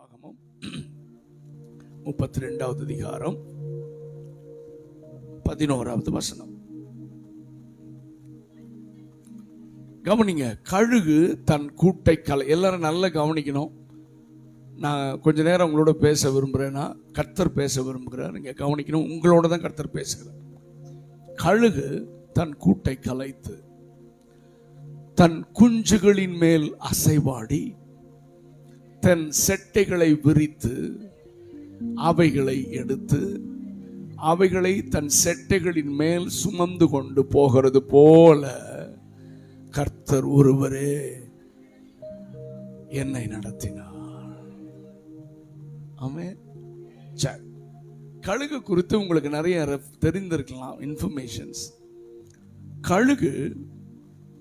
யாத்திராகமம் 32வது அதிகாரம் 11வது வசனம். கவனிங்க. கழுகு தன் கூட்டை எல்லாரும் நல்லா கவனிக்கணும். நான் கொஞ்ச நேரம் உங்களோட பேச விரும்புகிறேன்னா கர்த்தர் பேச விரும்புகிறார். நீங்க கவனிக்கணும். உங்களோட தான் கர்த்தர் பேசுகிறார். கழுகு தன் கூட்டை கலைத்து தன் குஞ்சுகளின் மேல் அசைவாடி தன் செட்டைகளை விரித்து அவைகளை எடுத்து அவைகளை தன் செட்டைகளின் மேல் சுமந்து கொண்டு போகிறது போல கர்த்தர் ஒருவரே என்னை நடத்தினார். ஆமென். கழுகு குறித்து உங்களுக்கு நிறைய தெரிந்திருக்கலாம் இன்ஃபர்மேஷன்ஸ். கழுகு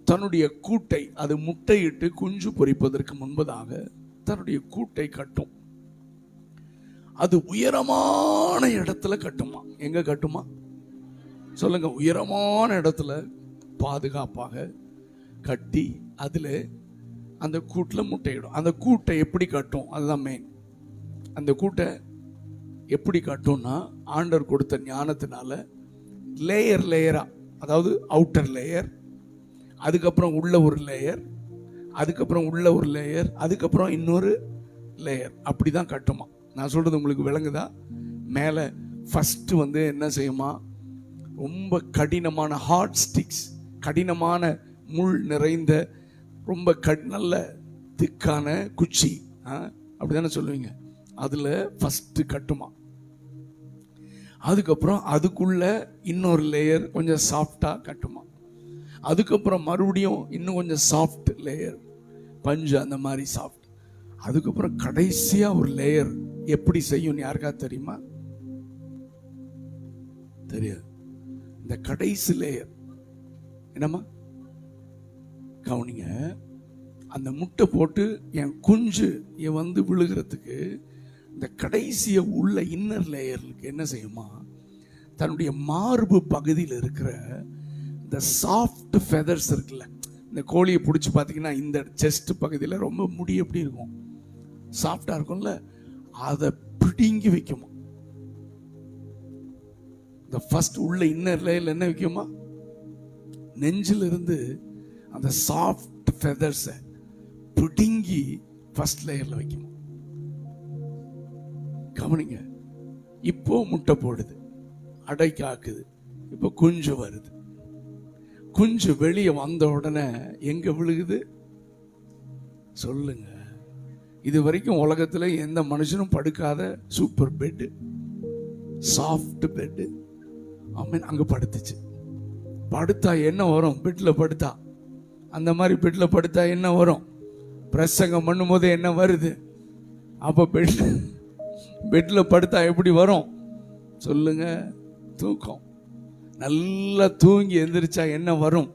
தன்னுடைய கூட்டை, அது முட்டையிட்டு குஞ்சு பொரிப்பதற்கு முன்பதாக தன்னுடைய கூட்டை கட்டும். அது உயரமான இடத்துல கட்டுமா. எங்க கட்டுமா சொல்லுங்க? உயரமான இடத்துல பாதுகாப்பாக கட்டி அதுல அந்த கூட்டுல முட்டையிடும். அந்த கூட்டை எப்படி கட்டும்? அதுதான் மெயின். அந்த கூட்டை எப்படி கட்டும்னா, ஆண்டவர் கொடுத்த ஞானத்தினால லேயர் லேயரா, அதாவது அவுட்டர் லேயர், அதுக்கப்புறம் உள்ள ஒரு லேயர், அதுக்கப்புறம் உள்ள ஒரு லேயர், அதுக்கப்புறம் இன்னொரு லேயர், அப்படிதான் கட்டுமா. நான் சொல்றது உங்களுக்கு விளங்குதா? மேல ஃபர்ஸ்ட் என்ன செய்யுமா, ரொம்ப கடினமான ஹார்ட் ஸ்டிக்ஸ், கடினமான முள் நிறைந்த ரொம்ப நல்ல திக்கான குச்சி, அப்படிதானே சொல்லுவீங்க, அதுல ஃபர்ஸ்ட் கட்டுமா. அதுக்கப்புறம் அதுக்குள்ள இன்னொரு லேயர் கொஞ்சம் சாஃப்டா கட்டுமா. அதுக்கப்புறம் மறுபடியும் இன்னும் கொஞ்சம் சாஃப்ட் லேயர், பஞ்சு அந்த மாதிரி சாஃப்ட். அதுக்கப்புறம் கடைசியா ஒரு லேயர் எப்படி செய்யும் யாருக்காவது தெரியுமா? தெரியாது. இந்த கடைசி லேயர் என்னம்மா? கவனிங்க. அந்த முட்டை போட்டு என் குஞ்சு விழுகிறதுக்கு இந்த கடைசிய உள்ள இன்னர் லேயருக்கு என்ன செய்யுமா, தன்னுடைய மார்பு பகுதியில் இருக்கிற இந்த சாஃப்ட் ஃபெதர்ஸ் இருக்குல்ல, இந்த கோழியை பிடிச்சி பார்த்தீங்கன்னா இந்த செஸ்ட் பகுதியில் ரொம்ப முடி எப்படி இருக்கும், சாஃப்டா இருக்கும்ல, அதை பிடுங்கி வைக்குமா. இந்த ஃபர்ஸ்ட் உள்ள இன்னர் லேயர்ல என்ன வைக்குமா, நெஞ்சில இருந்து அந்த சாஃப்ட் ஃபெதர்ஸை பிடுங்கி ஃபர்ஸ்ட் லேயர்ல வைக்குமா. கவனிங்க. இப்போ முட்டை போடுது, அடை காக்குது, இப்போ குஞ்சு வருது. குஞ்சு வெளியே வந்த உடனே எங்க விழுகுது சொல்லுங்க? இது வரைக்கும் உலகத்துல எந்த மனுஷனும் படுக்காத சூப்பர் பெட், சாஃப்ட் பெட். ஆமென். அங்க படுத்துச்சு. படுத்தா என்ன வரும்? பெட்ல படுத்தா, அந்த மாதிரி பெட்ல படுத்தா என்ன வரும்? பிரசங்கம் பண்ணும் போது என்ன வருது? அப்ப பெட்ல படுத்தா எப்படி வரும் சொல்லுங்க? தூக்கம். நல்லா தூங்கி எந்திரிச்சா என்ன வரும்?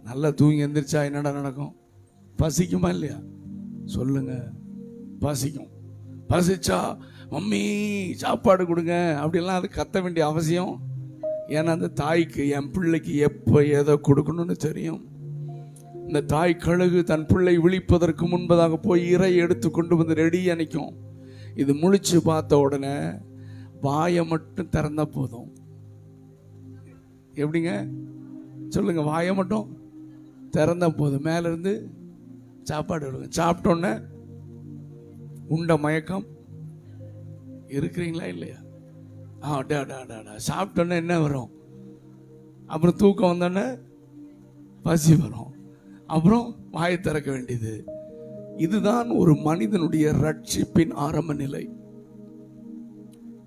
நல்லா தூங்கி எந்திரிச்சா என்னடா நடக்கும்? பசிக்குமா இல்லையா சொல்லுங்க? பசிக்கும். பசிச்சா மம்மி சாப்பாடு கொடுங்க அப்படிலாம் அது கத்த வேண்டிய அவசியம். ஏன்னா அந்த தாய்க்கு என் பிள்ளைக்கு எப்போ ஏதோ கொடுக்கணும்னு தெரியும். இந்த தாய் கழுகு தன் பிள்ளை விழிப்பதற்கு முன்பதாக போய் இறை எடுத்து கொண்டு வந்து ரெடியா நிற்கும். இது முழிச்சு பார்த்த உடனே வாயை மட்டும் திறந்தா போதும். எப்படிங்க சொல்லுங்க? வாயை மட்டும் திறந்தா போதும், மேல இருந்து சாப்பாடு எடுங்க. சாப்பிட்டோன்னே உண்ட மயக்கம் இருக்கிறீங்களா இல்லையா? சாப்பிட்டோன்னே என்ன வரும்? அப்புறம் தூக்கம் வந்தோடனே பசி வரும், அப்புறம் வாயை திறக்க வேண்டியது. இதுதான் ஒரு மனிதனுடைய ரட்சிப்பின் ஆரம்ப நிலை.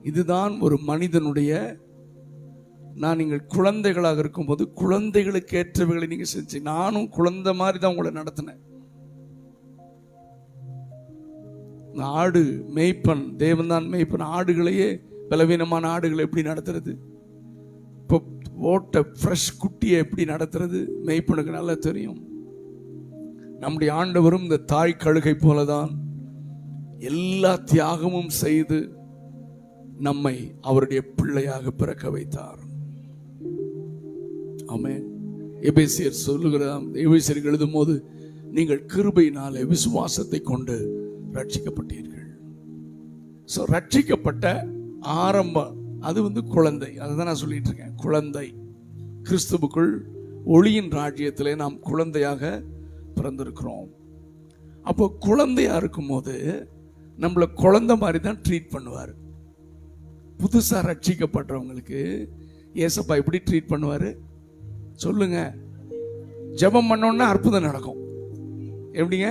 இதுதான் ஒரு மனிதனுடைய, நீங்கள் குழந்தைகளாக இருக்கும்போது குழந்தைகளுக்கு ஏற்றவைகளை நீங்க செஞ்சு, நானும் குழந்தை மாதிரி தான் உங்களை நடத்தினேன். ஆடு மேய்ப்பன், தேவன் தான் மேய்ப்பன். ஆடுகளையே, பலவீனமான ஆடுகளை எப்படி நடத்துறது, இப்போ ஓட்ட ஃப்ரெஷ் குட்டியை எப்படி நடத்துறது மேய்ப்பனுக்கு நல்லா தெரியும். நம்முடைய ஆண்டவரும் இந்த தாய் கழுகை போலதான் எல்லா தியாகமும் செய்து நம்மை அவருடைய பிள்ளையாக பிறக்க வைத்தார். ஆமென். எபேசியர் சொல்லுகிறார், எபேசியருக்கு எழுதும் போது நீங்கள் கிருபையினாலே விசுவாசத்தை கொண்டு ரட்சிக்கப்பட்டீர்கள். ஸோ ரட்சிக்கப்பட்ட ஆரம்பம் அது குழந்தை. அதுதான் நான் சொல்லிட்டு இருக்கேன். குழந்தை கிறிஸ்துவுக்குள் ஒளியின் ராஜ்யத்திலே நாம் குழந்தையாக பிறந்திருக்கிறோம். அப்போ குழந்தையா இருக்கும்போது நம்மளை குழந்தை மாதிரி தான் ட்ரீட் பண்ணுவார். புதுசா ரட்சிக்கப்பட்டவங்களுக்கு ஏசப்பா எப்படி ட்ரீட் பண்ணுவாரு சொல்லுங்க? ஜெபம் பண்ணோன்னா அற்புதம் நடக்கும். எப்படிங்க?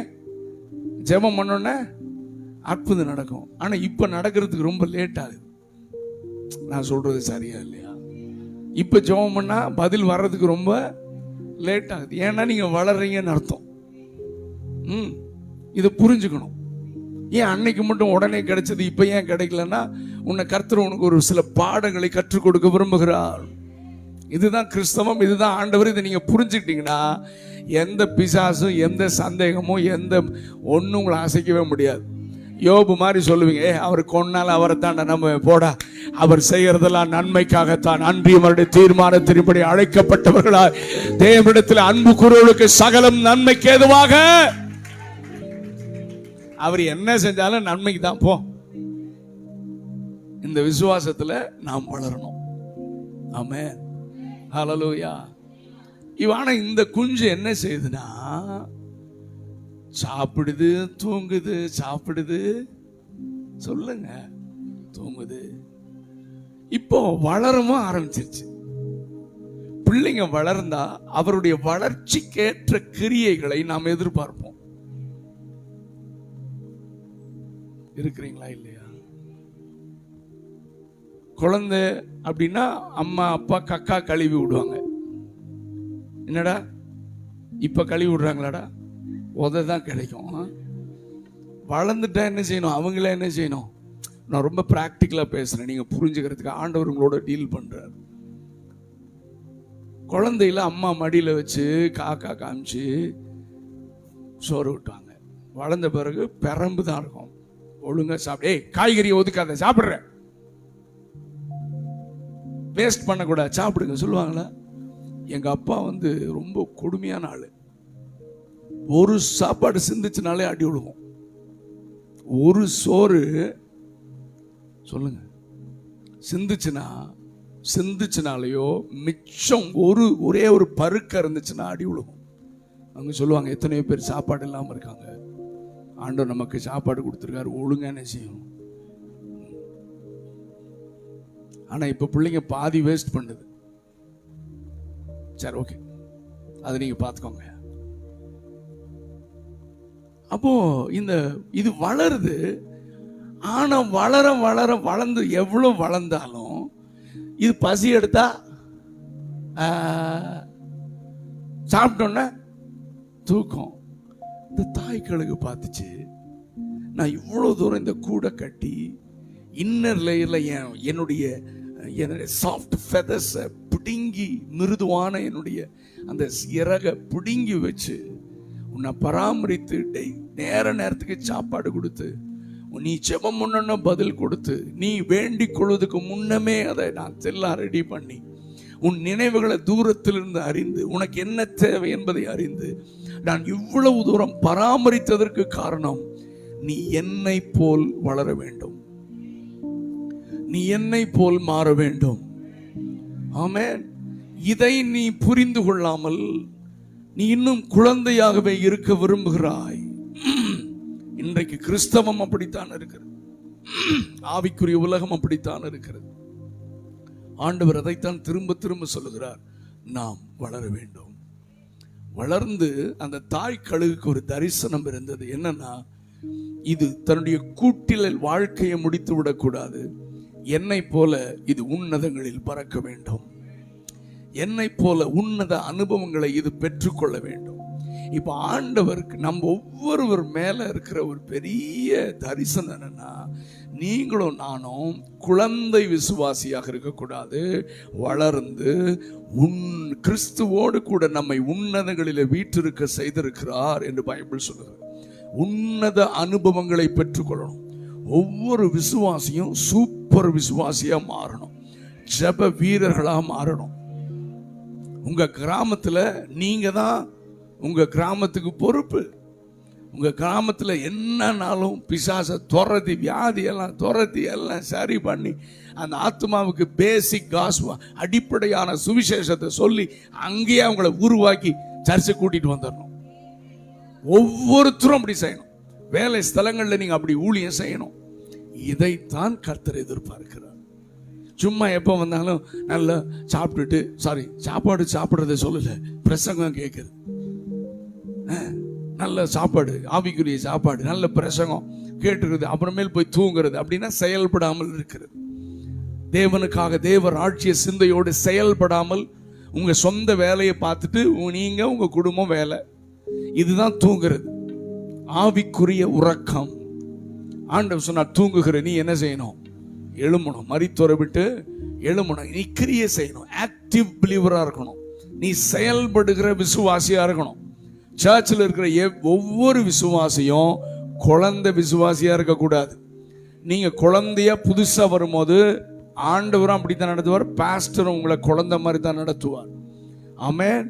ஜெபம் பண்ணோன்னா அற்புதம் நடக்கும். ஆனா இப்ப நடக்கிறதுக்கு ரொம்ப லேட் ஆகுது. நான் சொல்றது சரியா இல்லையா? இப்ப ஜெபம் பண்ணா பதில் வர்றதுக்கு ரொம்ப லேட் ஆகுது. ஏன்னா நீங்க வளர்றீங்கன்னு அர்த்தம். இதை புரிஞ்சுக்கணும். ஏன் அன்னைக்கு மட்டும் உடனே கிடைச்சது இப்ப ஏன் கிடைக்கலன்னா, உன்னை கர்த்தர் உனக்கு ஒரு சில பாடங்களை கற்றுக் கொடுக்க விரும்புகிறார். இதுதான் கிறிஸ்தவம், இதுதான் ஆண்டவர். இதை நீங்க புரிஞ்சுக்கிட்டீங்கன்னா எந்த பிசாசும் எந்த சந்தேகமும் எந்த ஒன்றும் உங்களை அசைக்கவே முடியாது. யோபு மாதிரி சொல்லுவீங்க, அவர் கொன்னால அவரை தான் நம்ம போடா, அவர் செய்யறதெல்லாம் நன்மைக்காகத்தான், அன்றியும் அவருடைய தீர்மானத்தின்படி அழைக்கப்பட்டவர்களாய் தேவனிடத்தில் அன்பு கூறுவர்களுக்கு சகலம் நன்மைக்கு ஏதுவாக. அவர் என்ன செஞ்சாலும் நன்மைக்கு தான். போ, இந்த விசுவாசத்துல நாம் வளரணும். ஆமென், ஹல்லேலூயா. இவான இந்த குஞ்சு என்ன செய்யுதுன்னா, சாப்பிடுது, தூங்குது, சாப்பிடுது, சொல்லுங்க, தூங்குது. இப்போ வளரவும் ஆரம்பிச்சிருச்சு. பிள்ளைங்க வளர்ந்தா அவருடைய வளர்ச்சிக்கேற்ற கிரியைகளை நாம் எதிர்பார்ப்போம். இருக்கிறீங்களா இல்லையா? குழந்தை அப்படின்னா அம்மா அப்பா கக்கா கழுவி விடுவாங்க. என்னடா இப்ப கழுவி விடுறாங்களாடா? உததான் கிடைக்கும். வளர்ந்துட்டா என்ன செய்யணும்? அவங்கள என்ன செய்யணும்? நான் ரொம்ப பிராக்டிக்கலா பேசுறேன், நீங்க புரிஞ்சுக்கிறதுக்கு. ஆண்டவர் உங்களோட டீல் பண்றார். குழந்தையில அம்மா மடியில வச்சு காக்கா காமிச்சு சோறு விட்டாங்க. வளர்ந்த பிறகு பெரம்பு தான் இருக்கும். ஒழுங்கா சாப்பிடு, காய்கறியை ஒதுக்காத, சாப்பிடுற, வேஸ்ட் பண்ணக்கூடாது, சாப்பிடுங்க சொல்லுவாங்களா? எங்க அப்பா ரொம்ப கொடுமையான ஆளு. ஒரு சாப்பாடு சிந்திச்சுனாலே அடி விழுகும். ஒரு சோறு சொல்லுங்க சிந்திச்சுனாலேயோ மிச்சம் ஒரே ஒரு பருக்க இருந்துச்சுன்னா அடி விழுகும். அவங்க சொல்லுவாங்க, எத்தனையோ பேர் சாப்பாடு இல்லாம இருக்காங்க, ஆண்டவர் நமக்கு சாப்பாடு கொடுத்துருக்காரு, ஒழுங்கா என்ன செய்யும். ஆனா இப்ப பிள்ளைங்க பாதி வேஸ்ட் பண்ணுது. சரி, ஓகே, அது நீங்க பாத்துக்கோங்க. அப்போ இது வளருது. ஆனா வளர்ந்து எவ்வளவு வளர்ந்தாலும் இது பசி எடுத்தா சாப்பிட்டோன்னா தூக்கம். இந்த தாய் கழுகு பார்த்துச்சு, நான் இவ்வளவு தூரம் இந்த கூடை கட்டி இன்னர் லேயர்ல என்னுடைய சாஃப்ட் ஃபெதர்ஸை பிடுங்கி, மிருதுவான என்னுடைய அந்த இறக பிடுங்கி வச்சு உன்னை பராமரித்து நேரத்துக்கு சாப்பாடு கொடுத்து, நீ ஜெபம் முன்ன பதில் கொடுத்து, நீ வேண்டிக் கொள்வதற்கு முன்னமே அதை நான் எல்லாம் ரெடி பண்ணி, உன் நினைவுகளை தூரத்திலிருந்து அறிந்து, உனக்கு என்ன தேவை என்பதை அறிந்து நான் இவ்வளவு தூரம் பராமரித்ததற்கு காரணம், நீ என்னை போல் வளர வேண்டும், நீ என்னை போல் மாற வேண்டும். ஆமென். இதை நீ புரிந்து கொள்ளாமல் நீ இன்னும் குழந்தையாகவே இருக்க விரும்புகிறாய். இன்றைக்கு கிறிஸ்தவம் அப்படித்தான் இருக்கிறது. ஆவிக்குரிய உலகம் அப்படித்தான் இருக்கிறது. ஆண்டவர் அதைத்தான் திரும்ப திரும்ப சொல்லுகிறார், நாம் வளர வேண்டும். வளர்ந்து அந்த தாய் கழுகுக்கு ஒரு தரிசனம் இருந்தது. என்னன்னா, இது தன்னுடைய கூட்டில் வாழ்க்கையை முடித்து விடக்கூடாது, என்னை போல இது உன்னதங்களில் பறக்க வேண்டும், என்னை போல உன்னத அனுபவங்களை இது பெற்றுக்கொள்ள வேண்டும். இப்ப ஆண்டவருக்கு நம்ம ஒவ்வொருவர் மேல இருக்கிற ஒரு பெரிய தரிசனம் என்னன்னா, நீங்களும் நானும் குழந்தை விசுவாசியாக இருக்கக்கூடாது, வளர்ந்து கிறிஸ்துவோடு கூட நம்மை உன்னதங்களிலே வீற்றிருக்க செய்திருக்கிறார் என்று பைபிள் சொல்லுகிறது. உன்னத அனுபவங்களை பெற்றுக்கொள்ளணும். ஒவ்வொரு விசுவாசியும் சூப்பர் விசுவாசியா மாறணும், ஜெப வீரர்களா மாறணும். உங்க கிராமத்துல நீங்க தான் உங்க கிராமத்துக்கு பொறுப்பு. உங்க கிராமத்துல என்னன்னாலும் பிசாசை துரத்தி, வியாதி எல்லாம் துரத்தி எல்லாம் சரி பண்ணி அந்த ஆத்மாவுக்கு பேசிக் காஸ்பல், அடிப்படையான சுவிசேஷத்தை சொல்லி அங்கேயே அவங்கள உருவாக்கி சர்ச்சை கூட்டிட்டு வந்துடணும். ஒவ்வொருத்தரும் அப்படி செய்யணும். வேலை ஸ்தலங்கள்ல நீங்க அப்படி ஊழியம் செய்யணும். இதைத்தான் கர்த்தர் எதிர்பார்க்கிறார். சும்மா எப்போ வந்தாலும் நல்லா சாப்பிட்டுட்டு, சாப்பாடு சாப்பிட்றத சொல்லல, பிரசங்கம் கேட்குறது, நல்ல சாப்பாடு, ஆவிக்குரிய சாப்பாடு, நல்ல பிரசங்கம் கேட்டுக்கிறது, அப்புறமேல் போய் தூங்குறது, அப்படின்னா செயல்படாமல் இருக்கிறது. தேவனுக்காக தேவ ராட்சிய சிந்தையோடு செயல்படாமல் உங்க சொந்த வேலையை பார்த்துட்டு நீங்க உங்க குடும்பம் வேலை, இதுதான் தூங்குறது. ஆவிக்குரிய உறக்கம். ஆண்டவர் சொன்னா தூங்குகிற நீ என்ன செய்யணும்? எழுமணும். மரித்தோரை விட்டு எழுமணும். நீ கிரியை செய்யணும். ஆக்டிவ் பிலீவரா இருக்கணும். நீ செயல்படுகிற விசுவாசியா இருக்கணும். சர்ச்சில் இருக்கிற ஒவ்வொரு விசுவாசியும் குழந்தை விசுவாசியா இருக்கக்கூடாது. நீங்க குழந்தையா புதுசா வரும்போது ஆண்டவரும் அப்படித்தான் நடத்துவார், பாஸ்டரும் உங்களை குழந்தை மாதிரி தான் நடத்துவார். ஆமென்.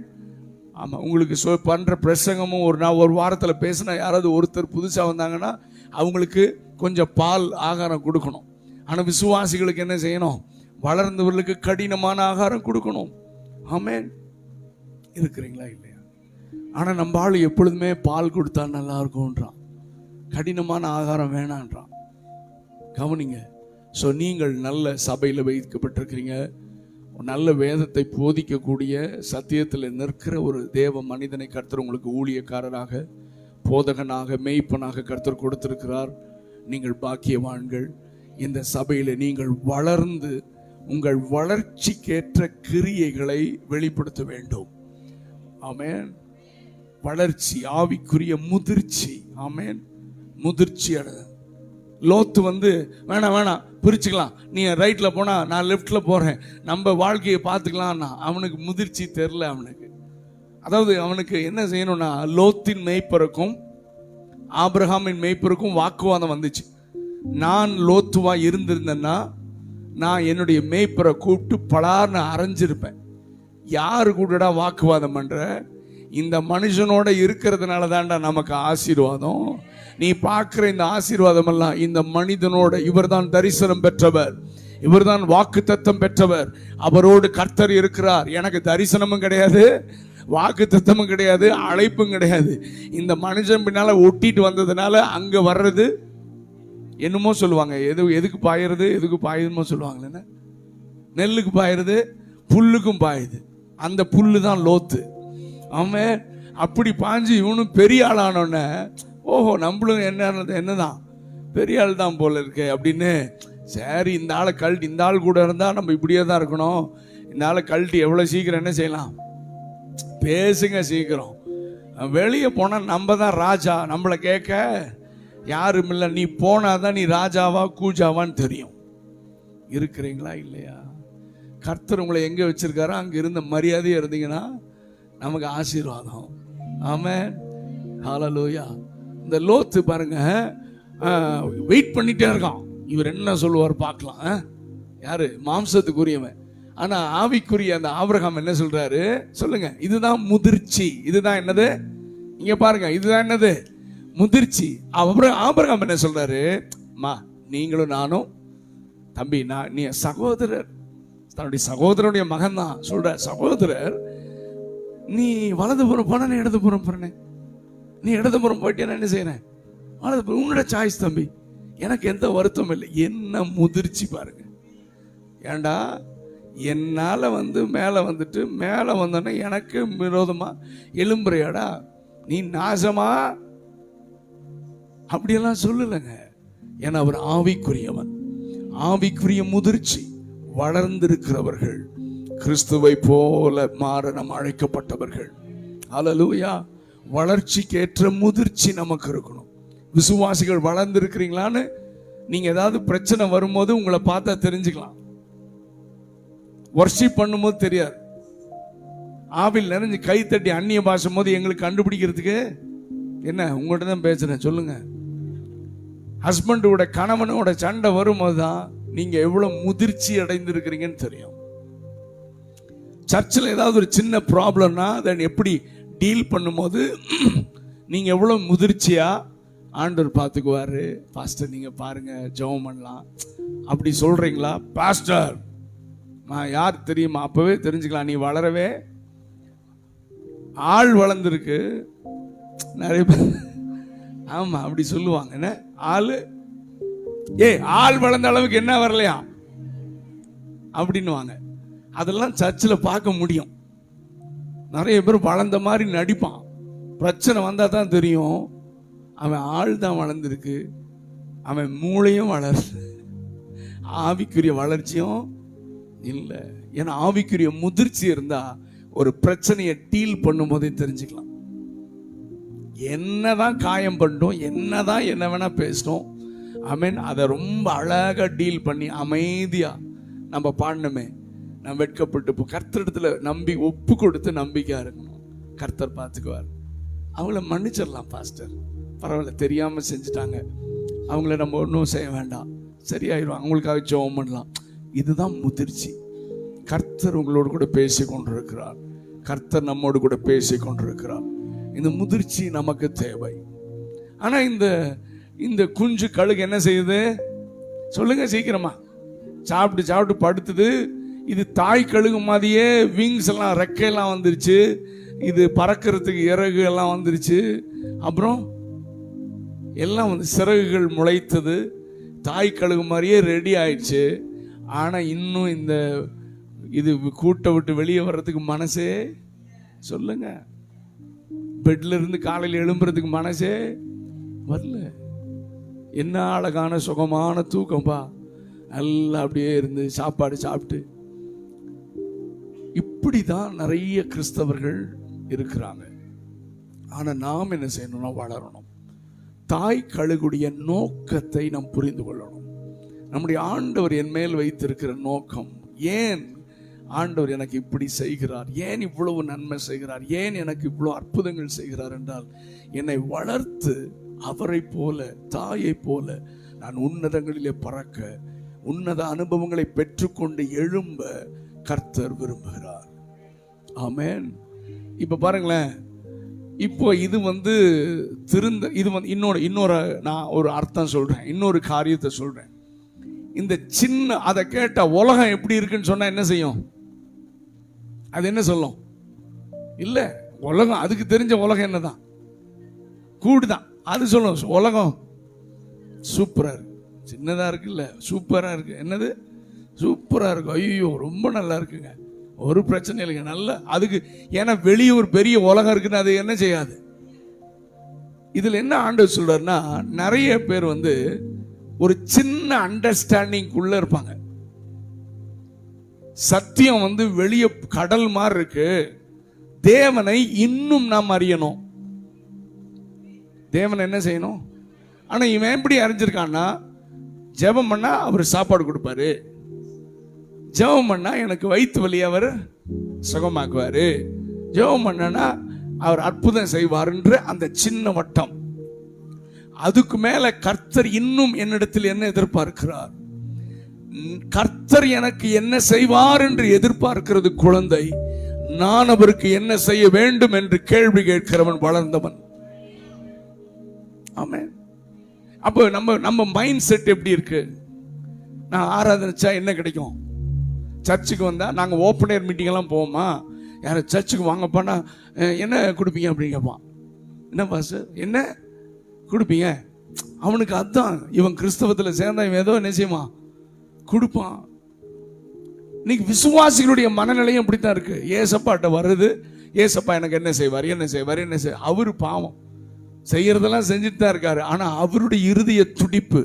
ஆமா, உங்களுக்கு பண்ற பிரசங்கமும் ஒரு வாரத்தில் பேசினா யாராவது ஒருத்தர் புதுசா வந்தாங்கன்னா அவங்களுக்கு கொஞ்சம் பால் ஆகாரம் கொடுக்கணும். ஆனா விசுவாசிகளுக்கு என்ன செய்யணும்? வளர்ந்தவர்களுக்கு கடினமான ஆகாரம் கொடுக்கணும். ஆமென். இருக்கிறீங்களா இல்லையா? ஆனா நம்ம ஆளு எப்பொழுதுமே பால் கொடுத்தா நல்லா இருக்கும்ன்றான், கடினமான ஆகாரம் வேணான்றான். கவனிங்க. ஸோ நீங்கள் நல்ல சபையில் வைக்கப்பட்டிருக்கிறீங்க, நல்ல வேதத்தை போதிக்கக்கூடிய சத்தியத்தில் நிற்கிற ஒரு தேவ மனிதனை கர்த்தர் உங்களுக்கு ஊழியக்காரராக, போதகனாக, மேய்ப்பனாக கர்த்தர் கொடுத்திருக்கிறார். நீங்கள் பாக்கியவான்கள். இந்த சபையில் நீங்கள் வளர்ந்து உங்கள் வளர்ச்சிக்கேற்ற கிரியைகளை வெளிப்படுத்த வேண்டும். ஆமென். வளர்ச்சி, ஆவிக்குரிய முதிர்ச்சி. ஆமென். முதிர்ச்சி அடைய. லோத்து வேணாம் பிரிச்சுக்கலாம், நீ ரைட்ல போனா நான் லெஃப்ட்ல போறேன், நம்ம வாழ்க்கையை பார்த்துக்கலாம்னா அவனுக்கு முதிர்ச்சி தெரில. அவனுக்கு அதாவது அவனுக்கு என்ன செய்யணும்னா, லோத்தின் மேய்ப்பருக்கும் ஆபிரகாமின் மேய்ப்பருக்கும் வாக்குவாதம் வந்துச்சு. நான் லோத்துவா இருந்திருந்தேன்னா நான் என்னுடைய மேய்ப்பரை கூப்பிட்டு பலார்னு அரைஞ்சிருப்பேன். யாரு கூடடா வாக்குவாதம் பண்ற? இந்த மனுஷனோட இருக்கிறதுனால தான்டா நமக்கு ஆசீர்வாதம். நீ பார்க்கிற இந்த ஆசீர்வாதம் எல்லாம் இந்த மனிதனோட, இவர்தான் தரிசனம் பெற்றவர், இவர்தான் வாக்கு தத்தம் பெற்றவர், அவரோடு கர்த்தர் இருக்கிறார். எனக்கு தரிசனமும் கிடையாது, வாக்கு தத்தமும் கிடையாது, அழைப்பும் கிடையாது. இந்த மனுஷன் பின்னால ஒட்டிட்டு வந்ததுனால அங்க வர்றது என்னமோ சொல்லுவாங்க, எதுக்கு பாயுறது, எதுக்கு பாயுதுமோ சொல்லுவாங்களே. நெல்லுக்கு பாயுறது, புல்லுக்கும் பாயுது. அந்த புல்லு தான் லோத்து. அவன் அப்படி பாஞ்சு இவனும் பெரிய ஆளானோடனே, ஓஹோ நம்மளும் என்னதான் பெரிய ஆள் தான் போல இருக்கு அப்படின்னு, சரி இந்த ஆளை கழட்டி, இந்த ஆள் கூட இருந்தா நம்ம இப்படியே தான் இருக்கணும், இந்த ஆளை கழட்டி எவ்வளவு சீக்கிரம் என்ன செய்யலாம், பேசுங்க சீக்கிரம். வெளியே போனா நம்ம தான் ராஜா, நம்மளை கேட்க யாரும் இல்லை. நீ போனாதான் நீ ராஜாவா கூஜாவான்னு தெரியும். இருக்கிறீங்களா இல்லையா? கர்த்தர் உங்களை எங்க வச்சிருக்காரோ அங்க இருந்த மரியாதையா இருந்தீங்கன்னா நமக்கு ஆசீர்வாதம். ஆமென். ஹல்லேலூயா. இந்த லோத்து பாருங்க, வெயிட் பண்ணிட்டே இருக்கான், இவர் என்ன சொல்லுவார் பார்க்கலாம். யாரு? மாம்சத்துக்குரியவன். ஆனா ஆவிக்குரிய அந்த ஆபிரகாம் என்ன சொல்றாரு சொல்லுங்க? இதுதான் முதிர்ச்சி. இதுதான் என்னது? இங்க பாருங்க, இதுதான் என்னது? முதிர்ச்சி. ஆபிரகாம் என்ன சொல்றாரு? மா நீங்களும் நானும் தம்பி, நீ சகோதரர், தன்னுடைய சகோதரனுடைய மகன் தான் சொல்ற, சகோதரர் நீ வலதுபுறம் போன, நீ இடதுபுறம் போறேன், நீ இடதுபுறம் போயிட்டே என்ன செய்யறேன், வலதுபுறம், உன்னோட சாய்ஸ் தம்பி, எனக்கு எந்த வருத்தம் இல்லை. என்ன முதிர்ச்சி பாருங்க. ஏண்டா என்னால மேல வந்துட்டு மேல வந்தோன்னா எனக்கு விரோதமா எழும்புறையாடா, நீ நாசமா அப்படியெல்லாம் சொல்லலைங்க. ஏன்னா அவர் ஆவிக்குரியவன். ஆவிக்குரிய முதிர்ச்சி. வளர்ந்திருக்கிறவர்கள், கிறிஸ்துவை போல மாற நாம் அழைக்கப்பட்டவர்கள். ஹல்லேலூயா. வளர்ச்சிக்கு ஏற்ற முதிர்ச்சி நமக்கு இருக்கணும். விசுவாசிகள் வளர்ந்திருக்கிறீங்களான்னு நீங்க ஏதாவது பிரச்சனை வரும்போது உங்களை பார்த்தா தெரிஞ்சுக்கலாம். வர்ஷிப் பண்ணும்போது தெரியாது. ஆவில் நிறைஞ்சு கை தட்டி அந்நிய பாசும் போது எங்களுக்கு கண்டுபிடிக்கிறதுக்கு என்ன, உங்கள்கிட்ட தான் பேசுறேன் சொல்லுங்க. ஹஸ்பண்டோட கணவனோட சண்டை வரும்போது தான் நீங்க எவ்வளவு முதிர்ச்சி அடைந்திருக்கிறீங்கன்னு தெரியும். சர்ச்சில் ஏதாவது ஒரு சின்ன ப்ராப்ளம்னா அதை எப்படி டீல் பண்ணும்போது நீங்கள் எவ்வளோ முதிர்ச்சியா ஆண்டவர் பார்த்துக்குவாரு. பாஸ்டர் நீங்கள் பாருங்க, ஜெபம் பண்ணலாம் அப்படி சொல்றீங்களா? பாஸ்டர் நான் யார் தெரியுமா? அப்பவே தெரிஞ்சுக்கலாம், நீ வளரவே ஆள் வளர்ந்துருக்கு. நிறைய பேர் ஆமா அப்படி சொல்லுவாங்க. என்ன ஆளு ஆள் வளர்ந்த அளவுக்கு என்ன வரலையா அப்படின்னுவாங்க. அதெல்லாம் சர்ச்சில் பார்க்க முடியும். நிறைய பேர் வளர்ந்த மாதிரி நடிப்பான். பிரச்சனை வந்தா தான் தெரியும் அவன் ஆள் தான் வளர்ந்துருக்கு, அவன் மூளையும் வளருது, ஆவிக்குரிய வளர்ச்சியும் இல்லை. ஏன்னா ஆவிக்குரிய முதிர்ச்சி இருந்தா ஒரு பிரச்சனையை டீல் பண்ணும் போதே தெரிஞ்சுக்கலாம். என்னதான் காயம் பண்ணிட்டோம், என்னதான் என்ன வேணா பேசிட்டோம், ஆமென், அதை ரொம்ப அழகா டீல் பண்ணி அமைதியா நம்ம பாடணுமே. நம்ம வெட்கப்பட்டு கர்த்தரிடத்துல நம்பி ஒப்பு கொடுத்து நம்பிக்கையா இருக்கணும். கர்த்தர் பார்த்துக்குவார். அவங்கள மன்னிச்சிடலாம். பாஸ்டர் பரவாயில்ல, தெரியாம செஞ்சுட்டாங்க, அவங்கள நம்ம ஒன்றும் செய்ய வேண்டாம், சரியாயிடும், அவங்களுக்காக ஜெபம் பண்ணலாம். இதுதான் முதிர்ச்சி. கர்த்தர் உங்களோடு கூட பேசி கொண்டிருக்கிறார். கர்த்தர் நம்மோடு கூட பேசி கொண்டிருக்கிறார். இந்த முதிர்ச்சி நமக்கு தேவை. ஆனா இந்த குஞ்சு கழுகு என்ன செய்யுது சொல்லுங்க சீக்கிரமா? சாப்பிட்டு படுத்துது. இது தாய் கழுகு மாதிரியே விங்ஸ் எல்லாம், ரெக்கையெல்லாம் வந்துருச்சு, இது பறக்கிறதுக்கு இறகு எல்லாம் வந்துருச்சு, அப்புறம் எல்லாம் வந்து சிறகுகள் முளைத்தது, தாய் கழுகு மாதிரியே ரெடி ஆயிடுச்சு. ஆனா இன்னும் இது கூட்டை விட்டு வெளியே வர்றதுக்கு மனசே சொல்லுங்க. பெட்ல இருந்து காலையில் எழும்புறதுக்கு மனசே வரல. என்ன அழகான சுகமான தூக்கம்பா, நல்லா அப்படியே இருந்து சாப்பாடு சாப்பிட்டு. இப்படிதான் நிறைய கிறிஸ்தவர்கள் இருக்கிறாங்க. ஆனா நாம் என்ன செய்யணும்னா வளரணும். தாய் கழுகுடைய நோக்கத்தை நாம் புரிந்து கொள்ளணும். நம்முடைய ஆண்டவர் என் மேல் வைத்திருக்கிற நோக்கம், ஏன் ஆண்டவர் எனக்கு இப்படி செய்கிறார், ஏன் இவ்வளவு நன்மை செய்கிறார், ஏன் எனக்கு இவ்வளவு அற்புதங்கள் செய்கிறார் என்றால், என்னை வளர்த்து அவரை போல, தாயை போல நான் உன்னதங்களிலே பறக்க, உன்னத அனுபவங்களை பெற்றுக்கொண்டு எழும்ப கர்த்தர் விரும்புகிறார். ஆமென். இப்ப பாருங்களேன், இப்போ இது இன்னொரு நான் ஒரு அர்த்தம் சொல்றேன், இன்னொரு காரியத்தை சொல்றேன். இந்த சின்ன அதை கேட்ட உலகம் எப்படி இருக்குன்னு சொன்னா என்ன செய்யும்? அது என்ன சொல்லும்? இல்ல, உலகம் அதுக்கு தெரிஞ்ச உலகம் என்னதான்? கூடுதான். அது சொல்லும் உலகம் சூப்பரா இருக்கு, சின்னதா இருக்கு, இல்ல சூப்பரா இருக்கு. என்னது சூப்பரா இருக்கு? ஐயோ ரொம்ப நல்லா இருக்குங்க, ஒரு பிரச்சனை இல்லைங்க, நல்ல அதுக்கு. ஏன்னா வெளியே ஒரு பெரிய உலகம் இருக்குன்னு அது என்ன செய்யாது. இதுல என்ன ஆண்டவர் சொல்றாருன்னா, நிறைய பேர் ஒரு சின்ன அண்டர்ஸ்டாண்டிங் உள்ள இருப்பாங்க. சத்தியம் வெளியே கடல் மாதிரி இருக்கு. தேவனை இன்னும் நாம் அறியணும். தேவனை என்ன செய்யணும்? ஆனா இவன் எப்படி அறிஞ்சிருக்கான்னா, ஜெபம் பண்ணா அவர் சாப்பாடு கொடுப்பாரு, ஜெபம் பண்ணா எனக்கு வயிற்று வலி அவர் சுகமாக்குவாரு, ஜெபம் பண்ணா அவர் அற்புதம் செய்வார்ன்ற அந்த சின்ன வட்டம். அதுக்கு மேல கர்த்தர் இன்னும் என்னிடத்தில் என்ன எதிர்பார்க்கிறார், கர்த்தர் எனக்கு என்ன செய்வார் என்று எதிர்பார்க்கிறது குழந்தை. நான் அவருக்கு என்ன செய்ய வேண்டும் என்று கேள்வி கேட்கிறவன் வளர்ந்தவன். ஆமென். அப்போ நம்ம மைண்ட் செட் எப்படி இருக்கு? நான் ஆராதனைச்சா என்ன கிடைக்கும்? சர்ச்சுக்கு வந்தா நாங்க ஓப்பன் ஏர் மீட்டிங் எல்லாம் போவோமா? யாரும் சர்ச்சுக்கு வாங்கப்பானா என்ன கொடுப்பீங்க அப்படின்னு கேட்பான். என்ன பாஸ்டர் என்ன கொடுப்பீங்க? அவனுக்கு அதான், இவன் கிறிஸ்தவத்துல சேர்ந்தா இவன் ஏதோ என்ன செய்வான், கொடுப்பான். இன்னைக்கு விசுவாசிகளுடைய மனநிலையும் அப்படித்தான் இருக்கு. ஏசப்பாட்ட வருது, ஏசப்பா எனக்கு என்ன செய்வார், என்ன செய்வார், என்ன செய்வார். அவரு பாவம் செய்யறதெல்லாம் செஞ்சுட்டு தான் இருக்காரு. ஆனா அவருடைய இருதய துடிப்பு,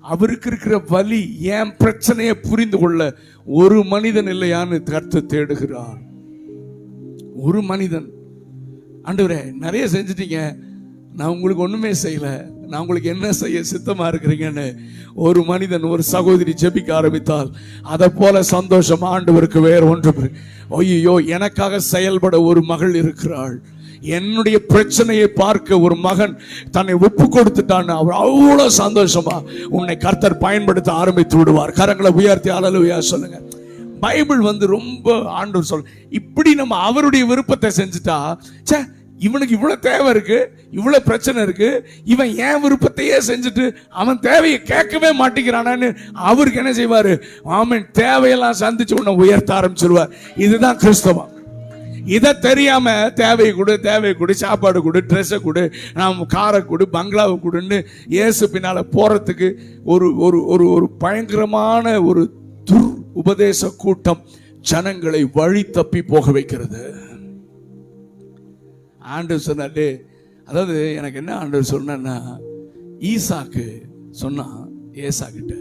அவருக்கு இருக்கிற வலி, ஏன் பிரச்சனையை புரிந்து கொள்ள ஒரு மனிதன் இல்லையான்னு கர்த்தர் தேடுகிறார். ஒரு மனிதன். ஆண்டவரே நிறைய செஞ்சிட்டீங்க, நான் உங்களுக்கு ஒண்ணுமே செய்யல, நான் உங்களுக்கு என்ன செய்ய சித்தமா இருக்கிறீங்கன்னு ஒரு மனிதன், ஒரு சகோதரி ஜெபிக்க ஆரம்பித்தால் அதை போல சந்தோஷம் ஆண்டவருக்கு வேற ஒன்று. ஐயோ, எனக்காக செயல்பட ஒரு மகள் இருக்கிறாள், என்னுடைய பிரச்சனையை பார்க்க ஒரு மகன் தன்னை ஒப்பு கொடுத்துட்டான்னு அவர் அவ்வளவு சந்தோஷமா உன்னை கர்த்தர் பயன்படுத்த ஆரம்பித்து விடுவார். கரங்களை உயர்த்தி அல்லேலூயா சொல்லுங்க. பைபிள் ரொம்ப ஆண்டவர் சொல், இப்படி நம்ம அவருடைய விருப்பத்தை செஞ்சுட்டா, இவனுக்கு இவ்வளவு தேவை இருக்கு, இவ்வளவு பிரச்சனை இருக்கு, இவன் ஏன் விருப்பத்தையே செஞ்சுட்டு அவன் தேவையை கேட்கவே மாட்டேங்கிறானு அவருக்கு என்ன செய்வாரு? ஆமென், தேவையெல்லாம் சந்திச்சு உன்னை உயர்த்த ஆரம்பிச்சிருவார். இதுதான் கிறிஸ்தவம். இதை தெரியாம தேவை கொடு, சாப்பாடு கொடு, ட்ரெஸ்ஸை கொடு, நாம் காரை கொடு, பங்களாவை கொடுன்னு இயேசு பின்னால போறதுக்கு ஒரு ஒரு ஒரு ஒரு பயங்கரமான ஒரு துர் உபதேச கூட்டம் ஜனங்களை வழி தப்பி போக வைக்கிறது. ஆண்டவர் சொன்னாரு, அதாவது எனக்கு என்ன ஆண்டவர் சொன்னா, ஈசாக்கு சொன்னா ஏசாக்கிட்ட,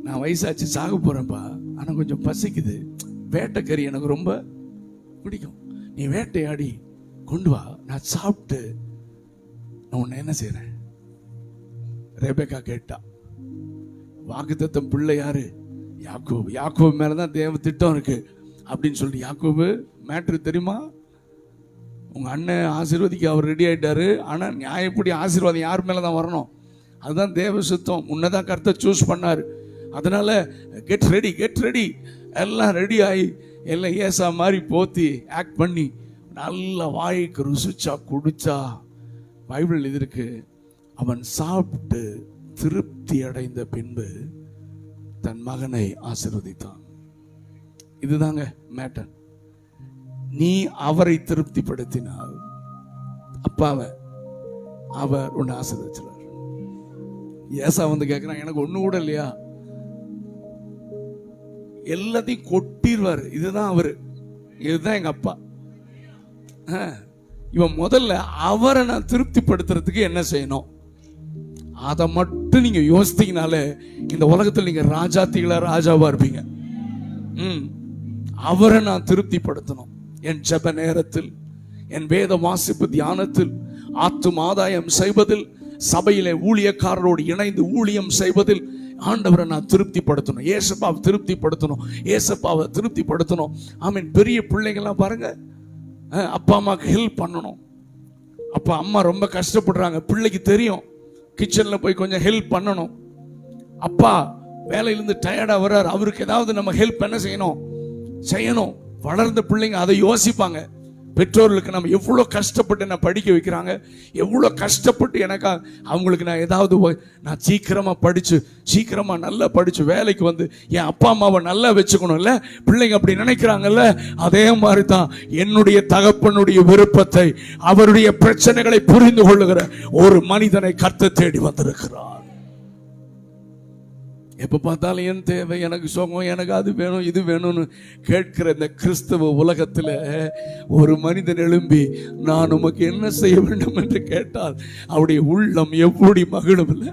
நான் வயசாச்சு சாக போறேன்ப்பா, ஆனா கொஞ்சம் பசிக்குது, வேட்டைக்கறி எனக்கு ரொம்ப பிடிக்கும், நீ வேட்டையாடி கொண்டு வா, நான் சாப்பிட்டு நான் உன்னை என்ன செய்யறேன். ரெபெக்கா கேட்டா. வாக்குத்தத்தம் பிள்ளை யாரு? யாக்கோபு. யாக்கோபு மேலதான் தேவ திட்டம் இருக்கு அப்படின்னு சொல்லிட்டு, யாக்கோபு மேட்ரு தெரியுமா? உங்க அண்ணன் ஆசீர்வதிக்க அவர் ரெடி ஆயிட்டாரு, ஆனா நியாயப்படி ஆசீர்வாதம் யார் மேலதான் வரணும்? அதுதான் தேவ சுத்தம். உன்னதான் கர்த்தர் சூஸ் பண்ணாரு. அதனால கெட் ரெடி எல்லாம் ரெடி ஆகி எல்லாம் ஏசா மாதிரி போத்தி ஆக்ட் பண்ணி நல்ல வாய்க்கு ருசிச்சா குடிச்சா, பைபிள் இது இருக்கு, அவன் சாப்பிட்டு திருப்தி அடைந்த பின்பு தன் மகனை ஆசீர்வதித்தான். இதுதாங்க மேட்டர். நீ அவரை திருப்திப்படுத்தினால் அப்பாவை அவர் உன்னை ஆசீர்வதிச்சார். ஏசா வந்து கேட்கிறான், எனக்கு ஒண்ணு கூட இல்லையா, எல்லாத்தையும் கொட்டிடுவார். இதுதான் அவரு, இதுதான் எங்க அப்பா. இவன் முதல்ல அவரை நான் திருப்திப்படுத்துறதுக்கு என்ன செய்யணும், அதை மட்டும் நீங்க யோசித்தீங்கனாலே இந்த உலகத்தில் நீங்க ராஜாவா இருப்பீங்க. அவரை நான் திருப்திப்படுத்தணும். என் ஜெப நேரத்தில், என் வேத வாசிப்பு தியானத்தில், ஆத்தும் ஆதாயம் செய்வதில், சபையிலே ஊழியக்காரரோடு இணைந்து ஊழியம் செய்வதில் ஆண்டவரை நான் திருப்திப்படுத்தணும். ஏசப்பாவை திருப்திப்படுத்தணும். ஆமீன். பெரிய பிள்ளைங்கள்லாம் பாருங்க, அப்பா அம்மாவுக்கு ஹெல்ப் பண்ணணும். அப்பா அம்மா ரொம்ப கஷ்டப்படுறாங்க, பிள்ளைக்கு தெரியும், கிச்சன்ல போய் கொஞ்சம் ஹெல்ப் பண்ணணும். அப்பா வேலையிலிருந்து டயர்டா வர்றார், அவருக்கு ஏதாவது நம்ம ஹெல்ப் என்ன செய்யணும். வளர்ந்த பிள்ளைங்க அதை யோசிப்பாங்க. பெற்றோர்களுக்கு நம்ம எவ்வளோ கஷ்டப்பட்டு என்ன படிக்க வைக்கிறாங்க, எவ்வளோ கஷ்டப்பட்டு எனக்கா அவங்களுக்கு நான் ஏதாவது நான் சீக்கிரமாக நல்லா படித்து வேலைக்கு வந்து என் அப்பா அம்மாவை நல்லா வச்சுக்கணும்ல, பிள்ளைங்க அப்படி நினைக்கிறாங்கல்ல. அதே மாதிரி தான் என்னுடைய தகப்பனுடைய விருப்பத்தை, அவருடைய பிரச்சனைகளை புரிந்து கொள்ளுகிற ஒரு மனிதனை கர்த்தர் தேடி வந்திருக்கிறார். எப்ப பார்த்தாலும் என் தேவை, எனக்கு சோகம், எனக்கு அது வேணும் இது வேணும்னு கேட்கிற இந்த கிறிஸ்தவ உலகத்துல ஒரு மனிதன் எழும்பி நான் உமக்கு என்ன செய்ய வேண்டும் என்று கேட்டால் அவருடைய உள்ளம் எப்படி மகிழும் இல்ல?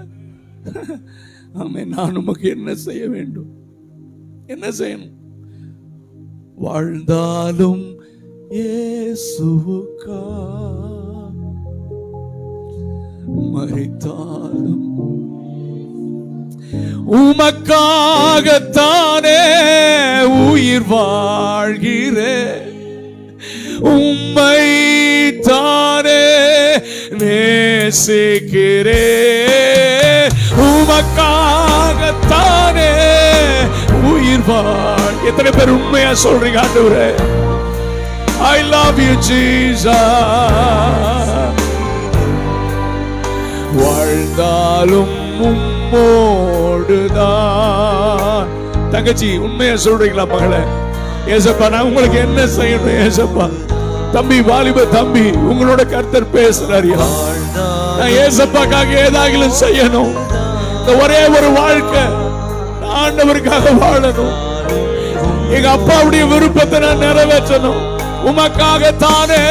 ஆமென். நான் உமக்கு என்ன செய்ய வேண்டும், என்ன செய்யணும்? வாழ்ந்தாலும் இயேசுவுக்கா, மரித்தாலும் உமக்காகத்தானே உயிர் வாழ்கிறேன், உம்மை தானே நேசிக்கிறேன், உமக்காகத்தானே உயிர் வாழ். எத்தனை பேர் உண்மையா சொல்றீங்க ஆண்டவரே? I love you Jesus. வாழ்ந்தாலும் உம்மோடுதான். தங்கச்சி உண்மையா சொல்றீங்களா மகளே? ஏசப்பா நான் உங்களுக்கு என்ன செய்யணும்? ஏசப்பா தம்பி, வாலிப தம்பி, உங்களோட கர்த்தர் பேசுறாரியா? நான் ஏசப்பாக்காக ஏதாகிலும் செய்யணும். இந்த ஒரே ஒரு வாழ்க்கை ஆண்டவருக்காக வாழணும். எங்க அப்பாவுடைய விருப்பத்தை நான் நிறைவேற்றணும். உமக்காகத்தானே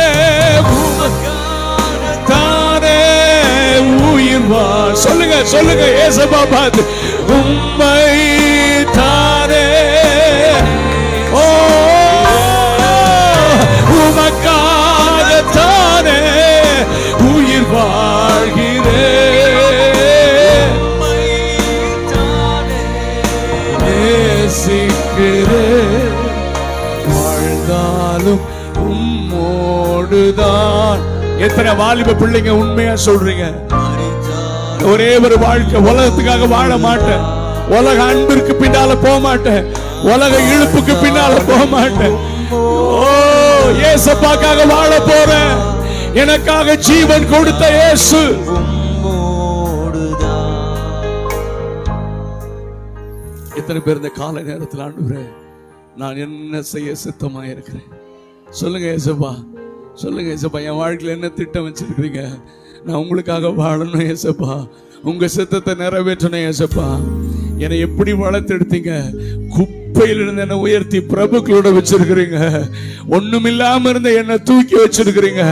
உயிர் வாழ். சொல்லுங்க ஏசப்பா பார்த்து, உம்மை தானே, ஓ உமக்காகத்தானே உயிர் வாழ்கிறேன், நேசிக்கிறேன், வாழ்ந்தாலும் உம்மோடுதான். எத்தனை வாலிப பிள்ளைங்க உண்மையா சொல்றீங்க? ஒரே ஒரு வாழ்க்கை, உலகத்துக்காக வாழ மாட்டேன், உலக அன்பிற்கு பின்னால போக மாட்டேன், உலக இழுப்புக்கு பின்னால போக மாட்டேன், ஓ ஏசப்பாக்காக வாழ போறேன், எனக்காக ஜீவன் கொடுத்த இயேசு. எத்தனை பேர் இந்த காலை நேரத்தில் ஆண்டவரே நான் என்ன செய்ய சித்தமாக இருக்கிறேன் சொல்லுங்க ஏசப்பா, சொல்லுங்க ஏசப்பா. என் வாழ்க்கையில் என்ன திட்டம் வச்சிருக்கிறீங்க? நான் உங்களுக்காக வாழணும் ஏசப்பா, உங்க சித்தத்தை நிறைவேற்றணும் ஏசப்பா. என்னை எப்படி வளர்த்தெடுத்தீங்க? குப்பையிலிருந்து என்னை உயர்த்தி பிரபுக்களோட வச்சிருக்கிறீங்க. ஒண்ணுமில்லாம இருந்த என்னை தூக்கி வச்சிருக்கிறீங்க.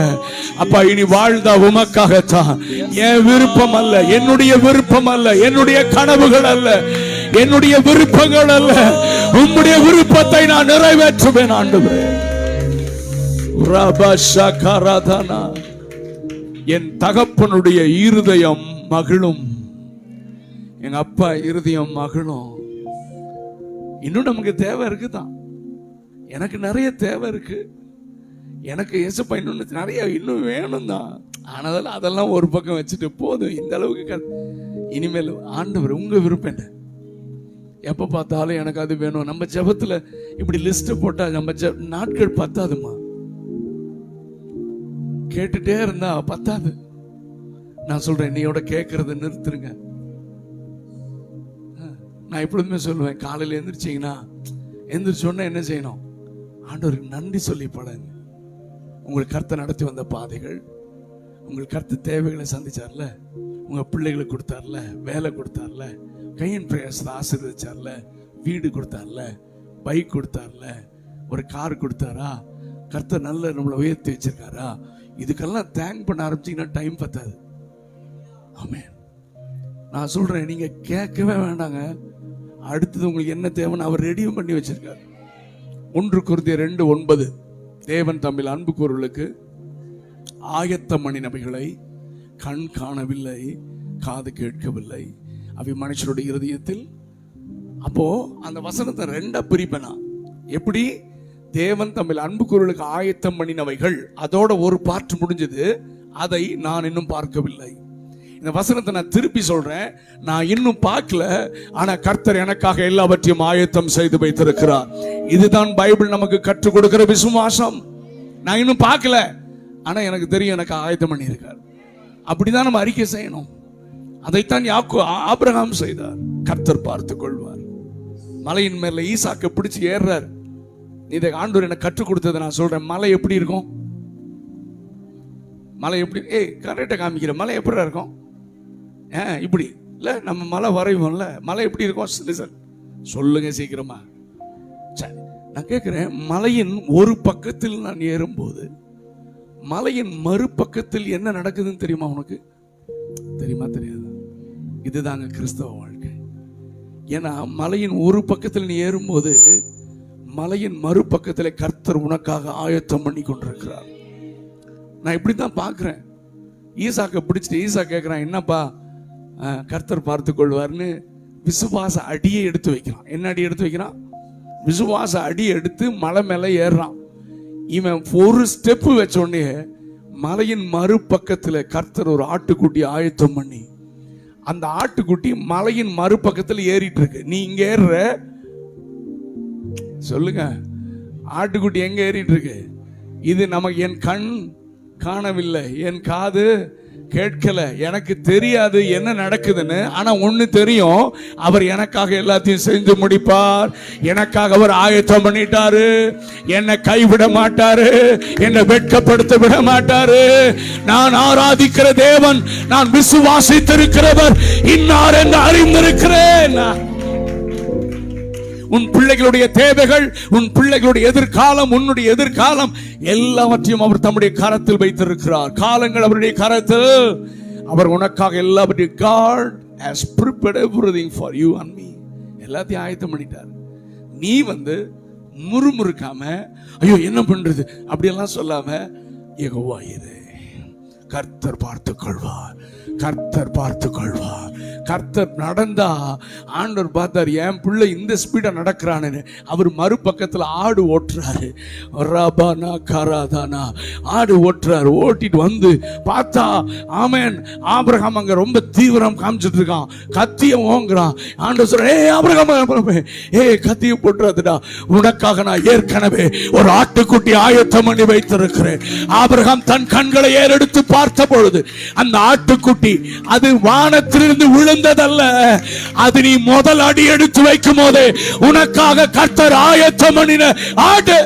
அப்பா, இனி வாழ்ந்தா உமக்காகத்தான். என் விருப்பம் அல்ல, என்னுடைய விருப்பம் அல்ல, என்னுடைய கனவுகள் அல்ல, என்னுடைய விருப்பங்கள் அல்ல, உம்முடைய விருப்பத்தை நான் நிறைவேற்றுவேன் ஆண்டவரே. என் தகப்பனுடைய இருதயம் மகிழும், எங்க அப்பா இருதயம் மகிழும். இன்னும் நமக்கு தேவை இருக்குதான், எனக்கு நிறைய தேவை இருக்கு. எனக்கு ஏசப்பா இன்னும் நிறைய இன்னும் வேணும் தான். ஆனாலும் அதெல்லாம் ஒரு பக்கம் வச்சுட்டு போதும், இந்த அளவுக்கு இனிமேல் ஆண்டவர் உங்க விருப்பம் என்ன? எப்ப பார்த்தாலும் எனக்கு அது வேணும். நம்ம ஜெபத்துல இப்படி லிஸ்ட் போட்டா நம்ம நாட்கள் பத்தாதுமா, கேட்டுட்டே இருந்தா பத்தாது. நான் சொல்றேன், இன்னையோட கேட்கறத நிறுத்துருங்க. நான் எப்பொழுதுமே சொல்லுவேன், காலையில் எந்திரிச்சிங்கன்னா எந்திரிச்சோன்னா என்ன செய்யணும்? ஆண்டவருக்கு நன்றி சொல்லி பழங்க. உங்களுக்கு கர்த்தர் நடத்தி வந்த பாதைகள், உங்களுக்கு கர்த்தர் தேவைகளை சந்திச்சார்ல, உங்க பிள்ளைகளுக்கு கொடுத்தார்ல, வேலை கொடுத்தார்ல, கையின் பிரயாசத்தை ஆசீர்வதிச்சார்ல, வீடு கொடுத்தார்ல, பைக் கொடுத்தார்ல, ஒரு கார் கொடுத்தாரா, கர்த்தர் நல்ல நம்மளை உயர்த்தி வச்சிருக்காரா, இதுக்கெல்லாம் தேங்க் பண்ண ஆரம்பிச்சீங்கன்னா டைம் பத்தாது. ஆமென். நான் சொல்றேன், நீங்க கேட்கவே வேண்டாங்க. அடுத்தது உங்களுக்கு என்ன தேவைன்னு அவர் ரெடியும் பண்ணி வச்சிருக்காரு. 1 கொரிந்தியர் 2:9 தேவன் தம்மில் அன்பு கூறுவர்களுக்கு ஆயத்தம் பண்ணினவைகளை கண் காணவில்லை, காது கேட்கவில்லை, அவை மனுஷருடைய இருதயத்தில். அப்போ அந்த வசனத்தை 2 பிரிப்பேனா. எப்படி? தேவன் தம்மில் அன்பு கூறுவர்களுக்கு ஆயத்தம் பண்ணினவைகள், அதோட ஒரு பார்ட் முடிஞ்சது, அதை நான் இன்னும் பார்க்கவில்லை. இந்த வசனத்தை நான் திருப்பி சொல்றேன், நான் இன்னும் பார்க்கல, ஆனா கர்த்தர் எனக்காக எல்லாவற்றையும் ஆயத்தம் செய்து வைத்திருக்கிறார். இதுதான் பைபிள் நமக்கு கற்றுக் கொடுக்கிற விசுவாசம். நான் இன்னும் பார்க்கல, ஆனா எனக்கு தெரியும் எனக்கு ஆயத்தம் பண்ணி இருக்கார். அப்படிதான் நம்ம அறிக்கை செய்யணும். அதைத்தான் ஆபிரகாம் செய்தார். கர்த்தர் பார்த்துக் கொள்வார். மலையின் மேல ஈசாக்கை பிடிச்சு ஏறார். இதை ஆண்டவர் எனக்கு கற்றுக் கொடுத்ததை நான் சொல்றேன். மலை எப்படி இருக்கும்? மலை எப்படி? கரெக்டா காமிக்கிற மலை எப்படி இருக்கும்? இப்படி இல்ல, நம்ம மலை வரைவோம்ல, மலை எப்படி இருக்கும்? சொல்லுங்க சீக்கிரமா. சரி, நான் கேட்கிறேன், மலையின் ஒரு பக்கத்தில் நான் ஏறும்போது மலையின் மறுபக்கத்தில் என்ன நடக்குதுன்னு தெரியுமா உனக்கு? தெரியுமா? தெரியாது. இதுதாங்க கிறிஸ்தவ வாழ்க்கை. ஏன்னா மலையின் ஒரு பக்கத்தில் நீ ஏறும்போது மலையின் மறுபக்கத்தில் கர்த்தர் உனக்காக ஆயத்தம் பண்ணி கொண்டிருக்கிறார். நான் இப்படித்தான் பார்க்கிறேன். ஈசாக்கை பிடிச்சிட்டு ஈசா கேட்கிறான், என்னப்பா? கர்த்தர் பார்த்து கொள்வார்னு விசுவாச அடியை எடுத்து வைக்கிறான். என்ன அடி எடுத்து வைக்கிறான்? விசுவாச அடி எடுத்து மலை மேல ஏறான். இவன் ஒரு ஸ்டெப்பு வச்ச உடனே மலையின் மறுபக்கத்தில் கர்த்தர் ஒரு ஆட்டுக்குட்டி ஆயத்தம் பண்ணி, அந்த ஆட்டுக்குட்டி மலையின் மறுபக்கத்தில் ஏறிட்டு இருக்கு. நீ இங்க ஏறுற, சொல்லுங்க, ஆட்டுக்குட்டி எங்க ஏறிட்டு இருக்கு? இது நமக்கு என் கண் காணவில்லை, என் காது கேட்கல, எனக்கு தெரியாது என்ன நடக்குதுன்னு. ஆனா ஒண்ணு தெரியும், அவர் எனக்காக எல்லாத்தையும் செஞ்சு முடிப்பார். எனக்காக அவர் ஆயத்தம் பண்ணிட்டாரு. என்னை கைவிட மாட்டாரு, என்னை வெட்கப்படுத்த விட மாட்டாரு. நான் ஆராதிக்கிற தேவன், நான் விசுவாசித்திருக்கிறவர் இன்னார் என்று அறிந்திருக்கிறேன். உன் பிள்ளைகளுடைய தேவைகள், உன் பிள்ளைகளுடைய எதிர்காலம், உன்னுடைய எதிர்காலம் எல்லாவற்றையும் அவர் தம்முடைய கரத்தில் வைத்திருக்கிறார். காலங்கள் அவருடைய கரத்தில். அவர் உனக்காக எல்லாவற்றையும் God has prepared everything for you and me. எல்லாத்தையும் ஆயத்தம் பண்ணிட்டார். நீ முறுமுறுக்காம ஐயோ என்ன பண்றது அப்படியெல்லாம் சொல்லாம, யெகோவா இரு, கர்த்தர் பார்த்துக் கொள்வார், கர்த்தர் பார்த்துக் கொள்வார், கர்த்தர் நடந்தா ஆண்டவர் பார்த்தார், என் பிள்ளை இந்த ஸ்பீடா நடக்கிறான்னு. அவர் மறுபக்கத்தில் ஆடு ஓட்டுறாரு, ரபானா கராதானா ஆடு ஓட்டுறாரு. ஓட்டிட்டு வந்து பார்த்தா ஆமென், ஆபிரகாம் அங்க ரொம்ப தீவிரம் காமிச்சிட்டு இருக்கான், கத்திய ஓங்குறான். ஆண்டவர் சொல்ற, ஆபிரகாம் கத்திய போட்டுறாதுடா, உனக்காக நான் ஏற்கனவே ஒரு ஆட்டுக்குட்டி ஆயத்தம் பண்ணி வைத்திருக்கிறேன். ஆபிரகாம் தன் கண்களை ஏறெடுத்து பார்த்த பொழுது அந்த ஆட்டுக்குட்டி அது வானத்திலிருந்து விழுந்ததல்ல, அது நீ முதல் அடி எடுத்து வைக்கும் போதே உனக்காக கர்த்தர் ஆயத்தம் பண்ணின ஆடு.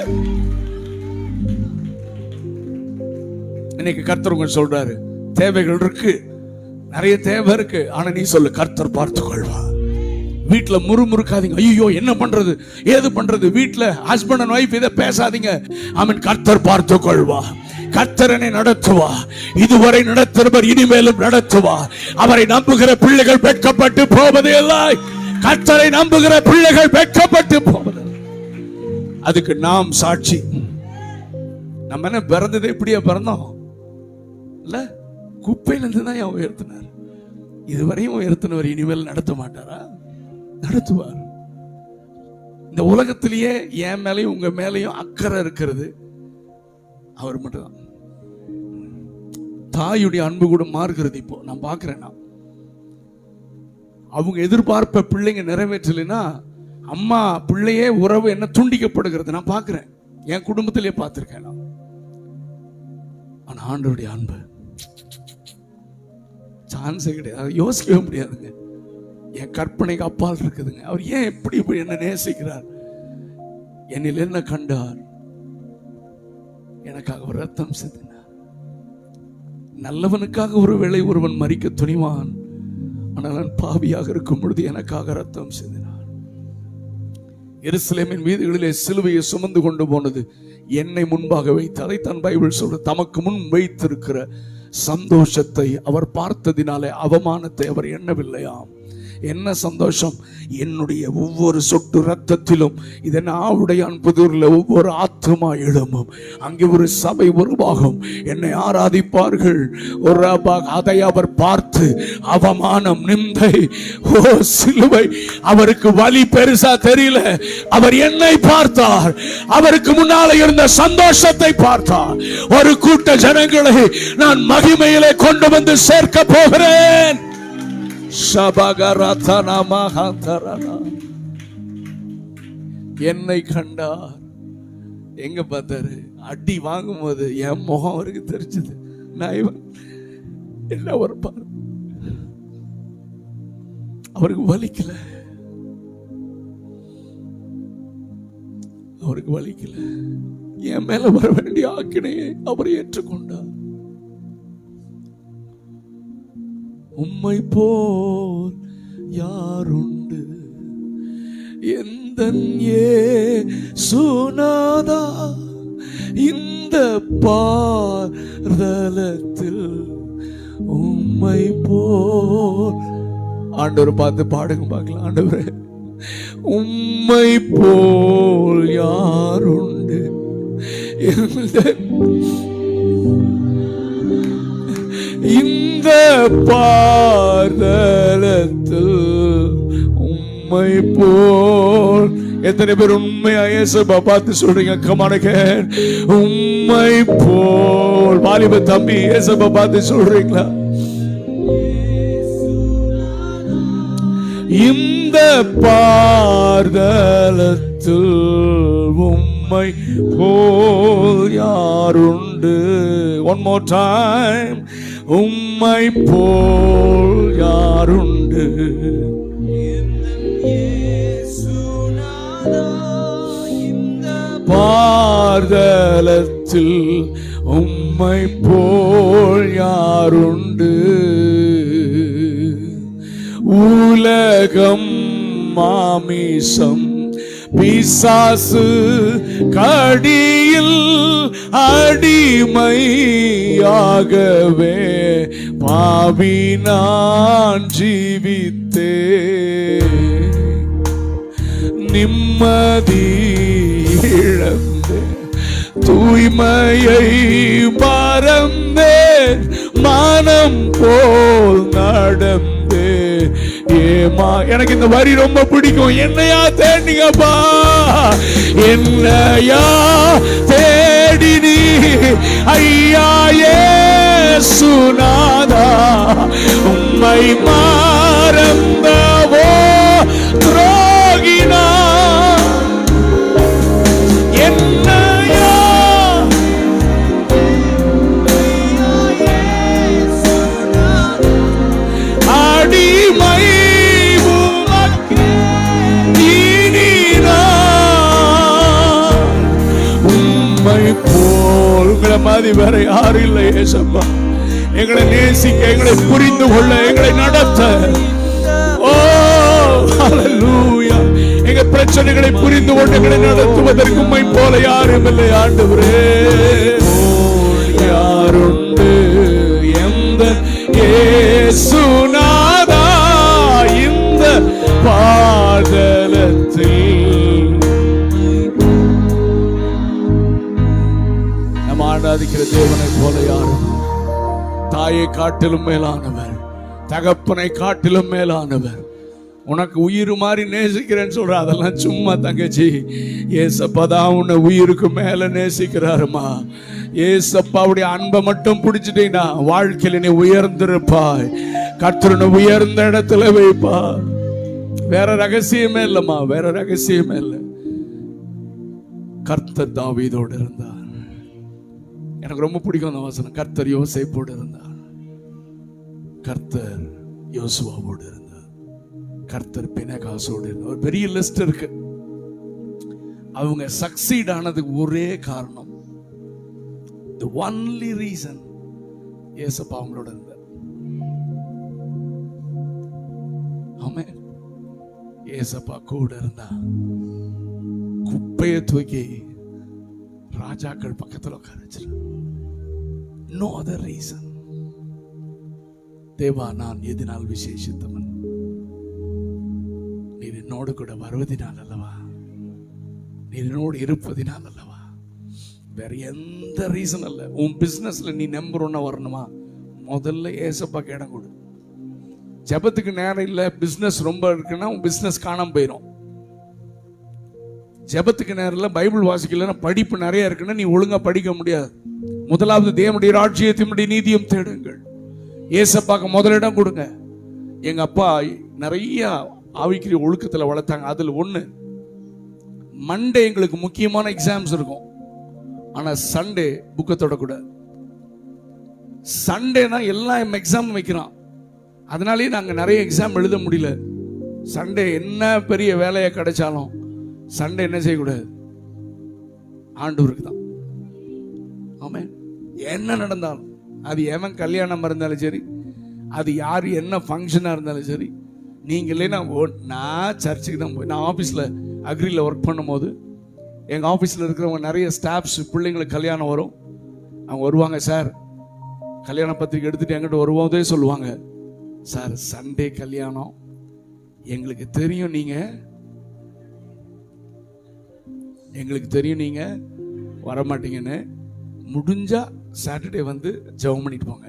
இன்னைக்கு கர்த்தர் உங்க சொல்றாரு, தேவைகள் இருக்கு, நிறைய தேவை இருக்கு, ஆனா நீ சொல்லு, கர்த்தர் பார்த்துக் கொள்வார். வீட்டுல முறுமுறுக்காதீங்க, ஐயோ என்ன பண்றது ஏது பண்றது, வீட்டுல ஹஸ்பண்ட் அண்ட் வைஃப் இதை பேசாதீங்க. ஆமென், கர்த்தர் பார்த்துக் கொள்வா. கர்த்தரனை நடத்துவா, இதுவரை நடத்துவர் இனிமேலும் நடத்துவா. அவரை நம்புகிற பிள்ளைகள் வெட்கப்பட்டு போவதே இல்லை. கர்த்தரை நம்புகிற பிள்ளைகள் வெட்கப்பட்டு போவது, அதுக்கு நாம் சாட்சி. நம்ம என்ன பிறந்தது இப்படியே பிறந்தோம் இல்ல, குப்பையிலிருந்து தான் உயர்த்தினார். இதுவரையும் உயர்த்தினவர் இனிமேல் நடத்த மாட்டாரா? நடத்துவார். இந்த உலகத்திலேயே என் மேலையும் உங்க மேலையும் அக்கறை இருக்கிறது அவர் மட்டும்தான். தாயுடைய அன்பு கூட மாறுகிறது. இப்போ நான் பார்க்கிறேன், அவங்க எதிர்பார்ப்ப பிள்ளைங்க நிறைவேற்றலைன்னா அம்மா பிள்ளையே உறவு என்ன துண்டிக்கப்படுகிறது நான் பார்க்கிறேன், என் குடும்பத்திலே பார்த்திருக்கேன் நான். ஆனா ஆண்டவருடைய அன்பு சான்ஸே கிடையாது, யோசிக்கவே முடியாதுங்க. என் கற்பனைக்கு அப்பால் இருக்குதுங்க. அவர் ஏன் எப்படி என்ன நேசிக்கிறார்? என்னில் என்ன கண்டார்? எனக்காக ஒரு ரத்தம் சிந்தினார். நல்லவனுக்காக ஒருவேளை ஒருவன் மரிக்க துணிவான், ஆனால் நான் பாவியாக இருக்கும் பொழுது எனக்காக ரத்தம் சிந்தினார். எருசலேமின் வீதிகளிலே சிலுவையை சுமந்து கொண்டு போனது என்னை முன்பாக வைத்து, அதைத்தான் பைபிள் சொல்ற, தமக்கு முன் வைத்திருக்கிற சந்தோஷத்தை அவர் பார்த்ததினாலே அவமானத்தை அவர் எண்ணவில்லையாம். என்ன சந்தோஷம்! என்னுடைய ஒவ்வொரு சொட்டு ரத்தத்திலும் இதன் ஆவுடைய அன்புதூரில் ஒவ்வொரு ஆத்மா எழும்பும். அங்கே ஒரு சபை உருவாகும், என்னை ஆராதிப்பார்கள். அதை அவர் பார்த்து அவமானம், நிந்தை, சிலுவை அவருக்கு வலி பெருசா தெரியல. அவர் என்னை பார்த்தார், அவருக்கு முன்னால இருந்த சந்தோஷத்தை பார்த்தார். ஒரு கூட்ட ஜனங்களை நான் மகிமையிலே கொண்டு வந்து சேர்க்க போகிறேன். என்னை கண்டார். எங்க பார்த்தாரு? அடி வாங்கும் போது என் முகம் அவருக்கு தெரிஞ்சது. நான் என்ன ஒரு பாரு, அவருக்கு வலிக்கல, அவருக்கு வலிக்கல. என் மேல வர வேண்டிய ஆக்கினையை அவர் ஏற்றுக்கொண்டார். உம்மை போல் யாருண்டு எந்தன் இயேசுநாதா, இந்த பாதலத்தில் உம்மை போல். ஆண்டவர் பார்த்து பாடுங்க பார்க்கலாம். ஆண்டவரே, உம்மை போல் யாருண்டு இந்த பாதலத்தில் உம்மை போல். எத்தனை பேர் உண்மையா இயேசுவை பார்த்து சொல்றீங்க? கமானக, உம்மை போல். வாலிப தம்பி, இயேசுவை பார்த்து சொல்றீங்களா? இந்த பாதலத்தில் உம்மை போல் யாருண்டு? One more time. உம்மை போல் யாருண்டு? பாதலத்தில் உம்மை போல் யாருண்டு? உலகம் மாமிசம் பிசாசு கடியில் அடிமையாகவே பாவி நான் ஜீவித்தே, நிம்மதி இழந்தே, தூய்மையை மறந்தேன், மனம் போல் நடந்தே, என்னையம்மா, எனக்கு இந்த வரி ரொம்ப பிடிக்கும். என்னையா தேடிங்கப்பா, என்னையா தேடினி ஐயா இயேசுநாதா, உம்மை மறந்தவோ துரோகினா, என்னையா அடிமை உமக்கே நீதினான், உம்மை போல் உங்களை மாதிரி வேற யாரும் இல்லை ஏசப்பா. எங்களை நேசிக்க, எங்களை புரிந்து கொள்ள, எங்களை நடத்த, ஓ ஹல்லேலூயா, எங்க பிரச்சனைகளை புரிந்து கொண்டு எங்களை நடத்துவதற்கு உம்மை போல யாரும் இல்லை ஆண்டவரே. யாருண்டு எந்த இயேசுநாதா, இந்த பாதலத்தில் நாம் ஆராதிக்கிற தேவனை போல யாரும். தாயை காட்டிலும் மேலானவர், தகப்பனை காட்டிலும் மேலானவர். உனக்கு உயிர் மாதிரி நேசிக்கிறேன்னு சொல்ற, அதெல்லாம் சும்மா தங்கச்சி. ஏசப்பா தான் உன்னை உயிருக்கு மேல நேசிக்கிறாருமா. ஏசப்பாவுடைய அன்பை மட்டும் பிடிச்சிட்டீங்கன்னா வாழ்க்கையில நீ உயர்ந்திருப்பாய். கர்த்தருனை உயர்ந்த இடத்துல வைப்பா. வேற ரகசியமே இல்லம்மா, வேற ரகசியமே இல்லை. கர்த்தர் தாவீதோடு இருந்தார். எனக்கு ரொம்ப பிடிக்கும் அந்த வசனம். கர்த்தர் யோசேப்போடு இருந்தார், கர்த்தர் யோசுவாவோடு இருந்தார், கர்த்தர் பினகாசோடு இருந்தார். ஒரு பெரிய லிஸ்ட் இருக்கு. அவங்க சக்சீட் ஆனதுக்கு ஒரே காரணம், the only reason, ஏசப்பா அவங்களோட இருந்தார். ஆமென். ஏசப்பா கூட இருந்தா குப்பையை தூக்கி ராஜாக்கள் பக்கத்தில் உட்கார வச்சிரு. No other reason. தேவா, நான் எதினால் விசேஷித்தவன், நீர் என்னோடு கூட வருவதினால் அல்லவா, நீர் என்னோடு இருப்பதினால் அல்லவா, வேற எந்த ரீசன் அல்ல. உன் பிசினஸ்ல நீ நம்பர் 1 வரணுமா, முதல்ல ஏசப்பாக்கு இடம் கொடு. ஜெபத்துக்கு நேரம் இல்லை, பிசினஸ் ரொம்ப இருக்குன்னா உன் பிசினஸ் காணாம போயிடும். ஜெபத்துக்கு நேரம் இல்லை, பைபிள் வாசிக்கலன்னா, படிப்பு நிறைய இருக்குன்னா நீ ஒழுங்கா படிக்க முடியாது. முதலாவது தேவனுடைய ராஜ்யத்தினுடைய நீதியும் தேடுங்கள். ஏசப்பாக்கு முதலிடம் கொடுங்க. எங்க அப்பா நிறைய ஆவிக்குரிய ஒழுக்கத்தில் வளர்த்தாங்க. அதுல ஒண்ணு, மண்டே எங்களுக்கு முக்கியமான எக்ஸாம்ஸ் இருக்கும், ஆனா சண்டே புக்கை தொடக்கூடாது. சண்டே தான் எல்லாம் எக்ஸாம் வைக்கிறான். அதனாலேயே நாங்க நிறைய எக்ஸாம் எழுத முடியல. சண்டே என்ன பெரிய வேலையை கிடைச்சாலும் சண்டே என்ன செய்யக்கூடாது, ஆண்டவருக்கு தான். ஆமென். என்ன நடந்தாலும், அது எவன் கல்யாணம் இருந்தாலும் சரி, அது யார் என்ன ஃபங்க்ஷனாக இருந்தாலும் சரி, நீங்கள் இல்லைன்னா நான் சர்ச்சுக்கு தான் போய். நான் ஆஃபீஸில் அக்ரியில் ஒர்க் பண்ணும்போது எங்கள் ஆஃபீஸில் இருக்கிறவங்க நிறைய ஸ்டாஃப்ஸ் பிள்ளைங்களுக்கு கல்யாணம் வரும். அவங்க வருவாங்க, சார் கல்யாண பத்திரிக்கை எடுத்துகிட்டு என்கிட்ட வரும்போதே சொல்லுவாங்க, சார் சண்டே கல்யாணம், எங்களுக்கு தெரியும் நீங்கள் வரமாட்டீங்கன்னு, முடிஞ்சா சாட்டர்டே வந்து ஜெபம் பண்ணிட்டு போங்க.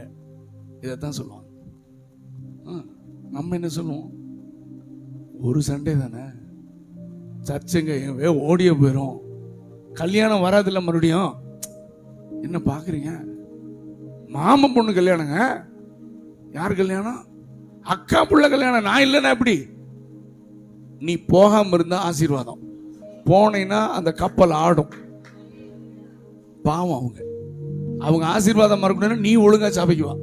இதைத்தான் சொல்லுவாங்க. நம்ம என்ன சொல்லுவோம், ஒரு சண்டே தானே, சர்ச்சுங்க ஓடிய போயிடும், கல்யாணம் வராதுல்ல, மறுபடியும் என்ன பார்க்குறீங்க, மாமன் பொண்ணு கல்யாணங்க. யார் கல்யாணம்? அக்கா புள்ள கல்யாணம். நான் இல்லைன்னா எப்படி? நீ போகாம இருந்தா ஆசீர்வாதம், போனீங்கன்னா அந்த கப்பல் ஆடும். பாவம் அவங்க ஆசீர்வாதம் மறக்கணும்னா நீ ஒழுங்கா சபைக்குவா.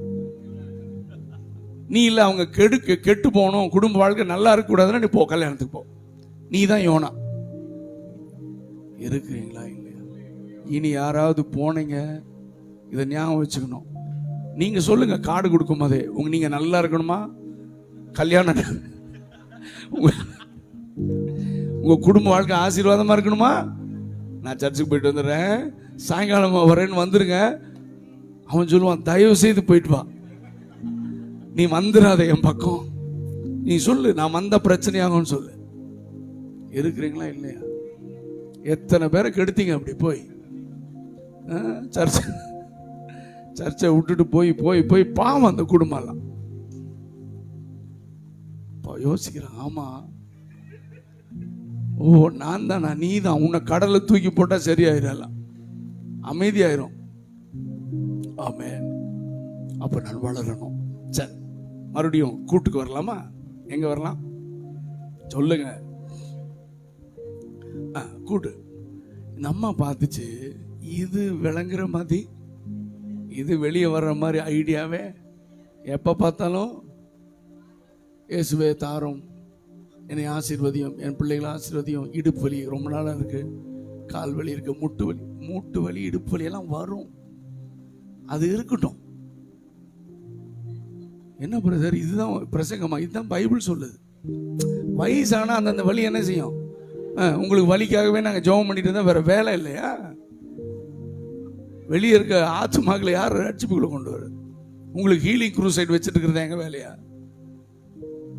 நீ இல்லை, அவங்க கெட்டு போகணும், குடும்ப வாழ்க்கை நல்லா இருக்க கூடாதுன்னா நீ போ, கல்யாணத்துக்கு போ. நீ தான் யோனா. இருக்கிறீங்களா இல்லையா? இனி யாராவது போனீங்க, இதை ஞாபகம் வச்சுக்கணும். நீங்க சொல்லுங்க, கார்டு கொடுக்கும் போதே, நீங்க நல்லா இருக்கணுமா, கல்யாணம் உங்க குடும்ப வாழ்க்கை ஆசீர்வாதமா இருக்கணுமா, நான் சர்ச்சுக்கு போயிட்டு வந்துடுறேன், சாயங்காலமா வரேன்னு வந்துருங்க. அவன் சொல்லுவான், தயவு செய்து போயிட்டு வா, நீ வந்துடாத என் பக்கம். நீ சொல்லு, நான் வந்த பிரச்சனையாகும்னு சொல்லு. இருக்கிறீங்களா இல்லையா? எத்தனை பேரை கெடுத்தீங்க அப்படி போய். சர்ச்சை விட்டுட்டு போய் போய் போய் பாவம் அந்த குடும்பம்லாம் யோசிக்கிறான், ஆமா, ஓ நான் தானா, நீ தான். உன்னை கடலை தூக்கி போட்டா சரியாயிரலாம், அமைதியாயிரும். ஆமென். அப்ப நான் வளரணும். சரி, மறுபடியும் கூட்டுக்கு வரலாமா? எங்க வரலாம் சொல்லுங்க. கூட்டு. இந்த அம்மா பார்த்துச்சு, இது விளங்குற மாதிரி, இது வெளியே வர்ற மாதிரி ஐடியாவே. எப்போ பார்த்தாலும் இயேசுவே தாரும், என்னை ஆசீர்வதியும், என் பிள்ளைகளை ஆசீர்வதியும். இடுப்பு வலி ரொம்ப நாளாக இருக்கு, கால் வலி இருக்கு, மூட்டு வலி இடுப்பு வலி எல்லாம் வரும். அது இருக்கட்டும். என்ன பிரதர், இதுதான் பிரசங்கமா? இதுதான் பைபிள் சொல்லுது. வயசானா அந்த வலி என்ன செய்யும்? உங்களுக்கு வலிக்காகவே நாங்கள் ஜெபம் பண்ணிட்டு இருந்தா வேற வேலை இல்லையா? வெளியே இருக்க ஆத்துமாக்களை யார் ரட்சிப்புக்குள்ள கொண்டு வர? உங்களுக்கு ஹீலிங் க்ரூசைட் வச்சுட்டு இருக்கிறது எங்க வேலையா?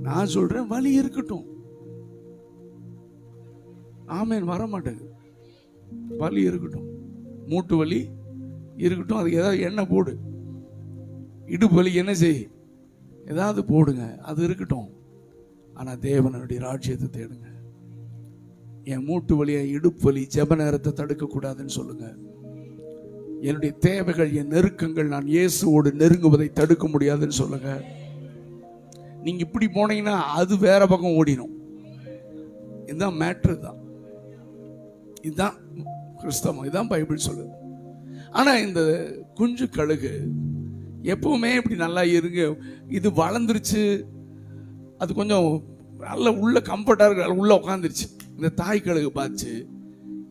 நான் சொல்றேன், வலி இருக்கட்டும். ஆமேன். வர மாட்டேங்குது. வலி இருக்கட்டும், மூட்டு வலி இருக்கட்டும், அதுக்கு ஏதாவது எண்ணெய் போடு. இடுப்பு வலி என்ன செய், ஏதாவது போடுங்க, அது இருக்கட்டும். ஆனா தேவனுடைய ராஜ்யத்தை தேடுங்க. என் மூட்டு வலி, என் இடுப்பு வலி ஜெப நேரத்தை தடுக்க கூடாதுன்னு சொல்லுங்க. என்னுடைய தேவைகள், என் நெருக்கங்கள், நான் இயேசுவோடு நெருங்குவதை தடுக்க முடியாதுன்னு சொல்லுங்க. நீங்க இப்படி போனீங்கன்னா அது வேற பக்கம் ஓடிடும். இதுதான் மேட்ரு தான். இதுதான் கிறிஸ்தவம், இதுதான் பைபிள் சொல்லுது. ஆனா இந்த குஞ்சு கழுகு எப்பவுமே இப்படி நல்லா இருங்க, இது வளர்ந்துருச்சு, அது கொஞ்சம் நல்ல உள்ள கம்ஃபர்டா இருக்கு, உள்ள உட்காந்துருச்சு. இந்த தாய் கழுகு பார்த்து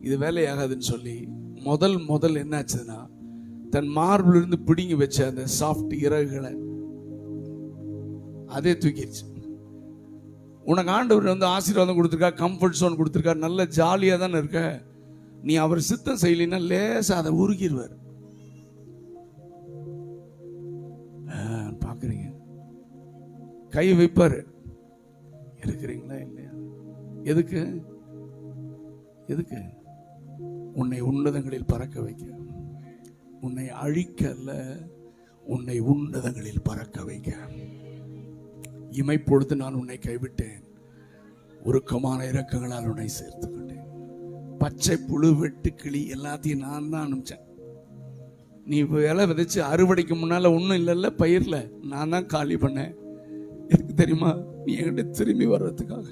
இது வேலையாகாதுன்னு சொல்லி முதல் என்னாச்சுன்னா, தன் மார்பில் இருந்து பிடிங்கி வச்ச அந்த சாஃப்ட் இறகுகளை அதே தூக்கிடுச்சு. உனக்கு ஆண்டவர் வந்து ஆசீர்வாதம் கொடுத்துருக்கா, கம்ஃபர்ட் ஜோன் கொடுத்துருக்கா, நல்ல ஜாலியாக தானே இருக்க. நீ அவர் சித்தம் செய்யலைன்னா லேசா அதை உருகிடுவார். பாக்குறீங்க, கை வைப்பாரு. இருக்கிறீங்களா இல்லையா? எதுக்கு? உன்னை உன்னதங்களில் பறக்க வைக்க. உன்னை அழிக்க அல்ல, உன்னை உன்னதங்களில் பறக்க வைக்க. இமைப்பொழுது நான் உன்னை கைவிட்டேன், உருக்கமான இரக்கங்களால் உன்னை சேர்த்து கொண்டேன். பச்சை புழு, வெட்டுக்கிளி எல்லாத்தையும் நான் தான் அனுப்பிச்சேன். நீ இலை விதைச்சு அறுவடைக்கு முன்னால ஒன்றும் இல்லைல்ல, பயிரில் நான் தான் காலி பண்ணேன். எதுக்கு தெரியுமா? நீ என்கிட்ட திரும்பி வர்றதுக்காக.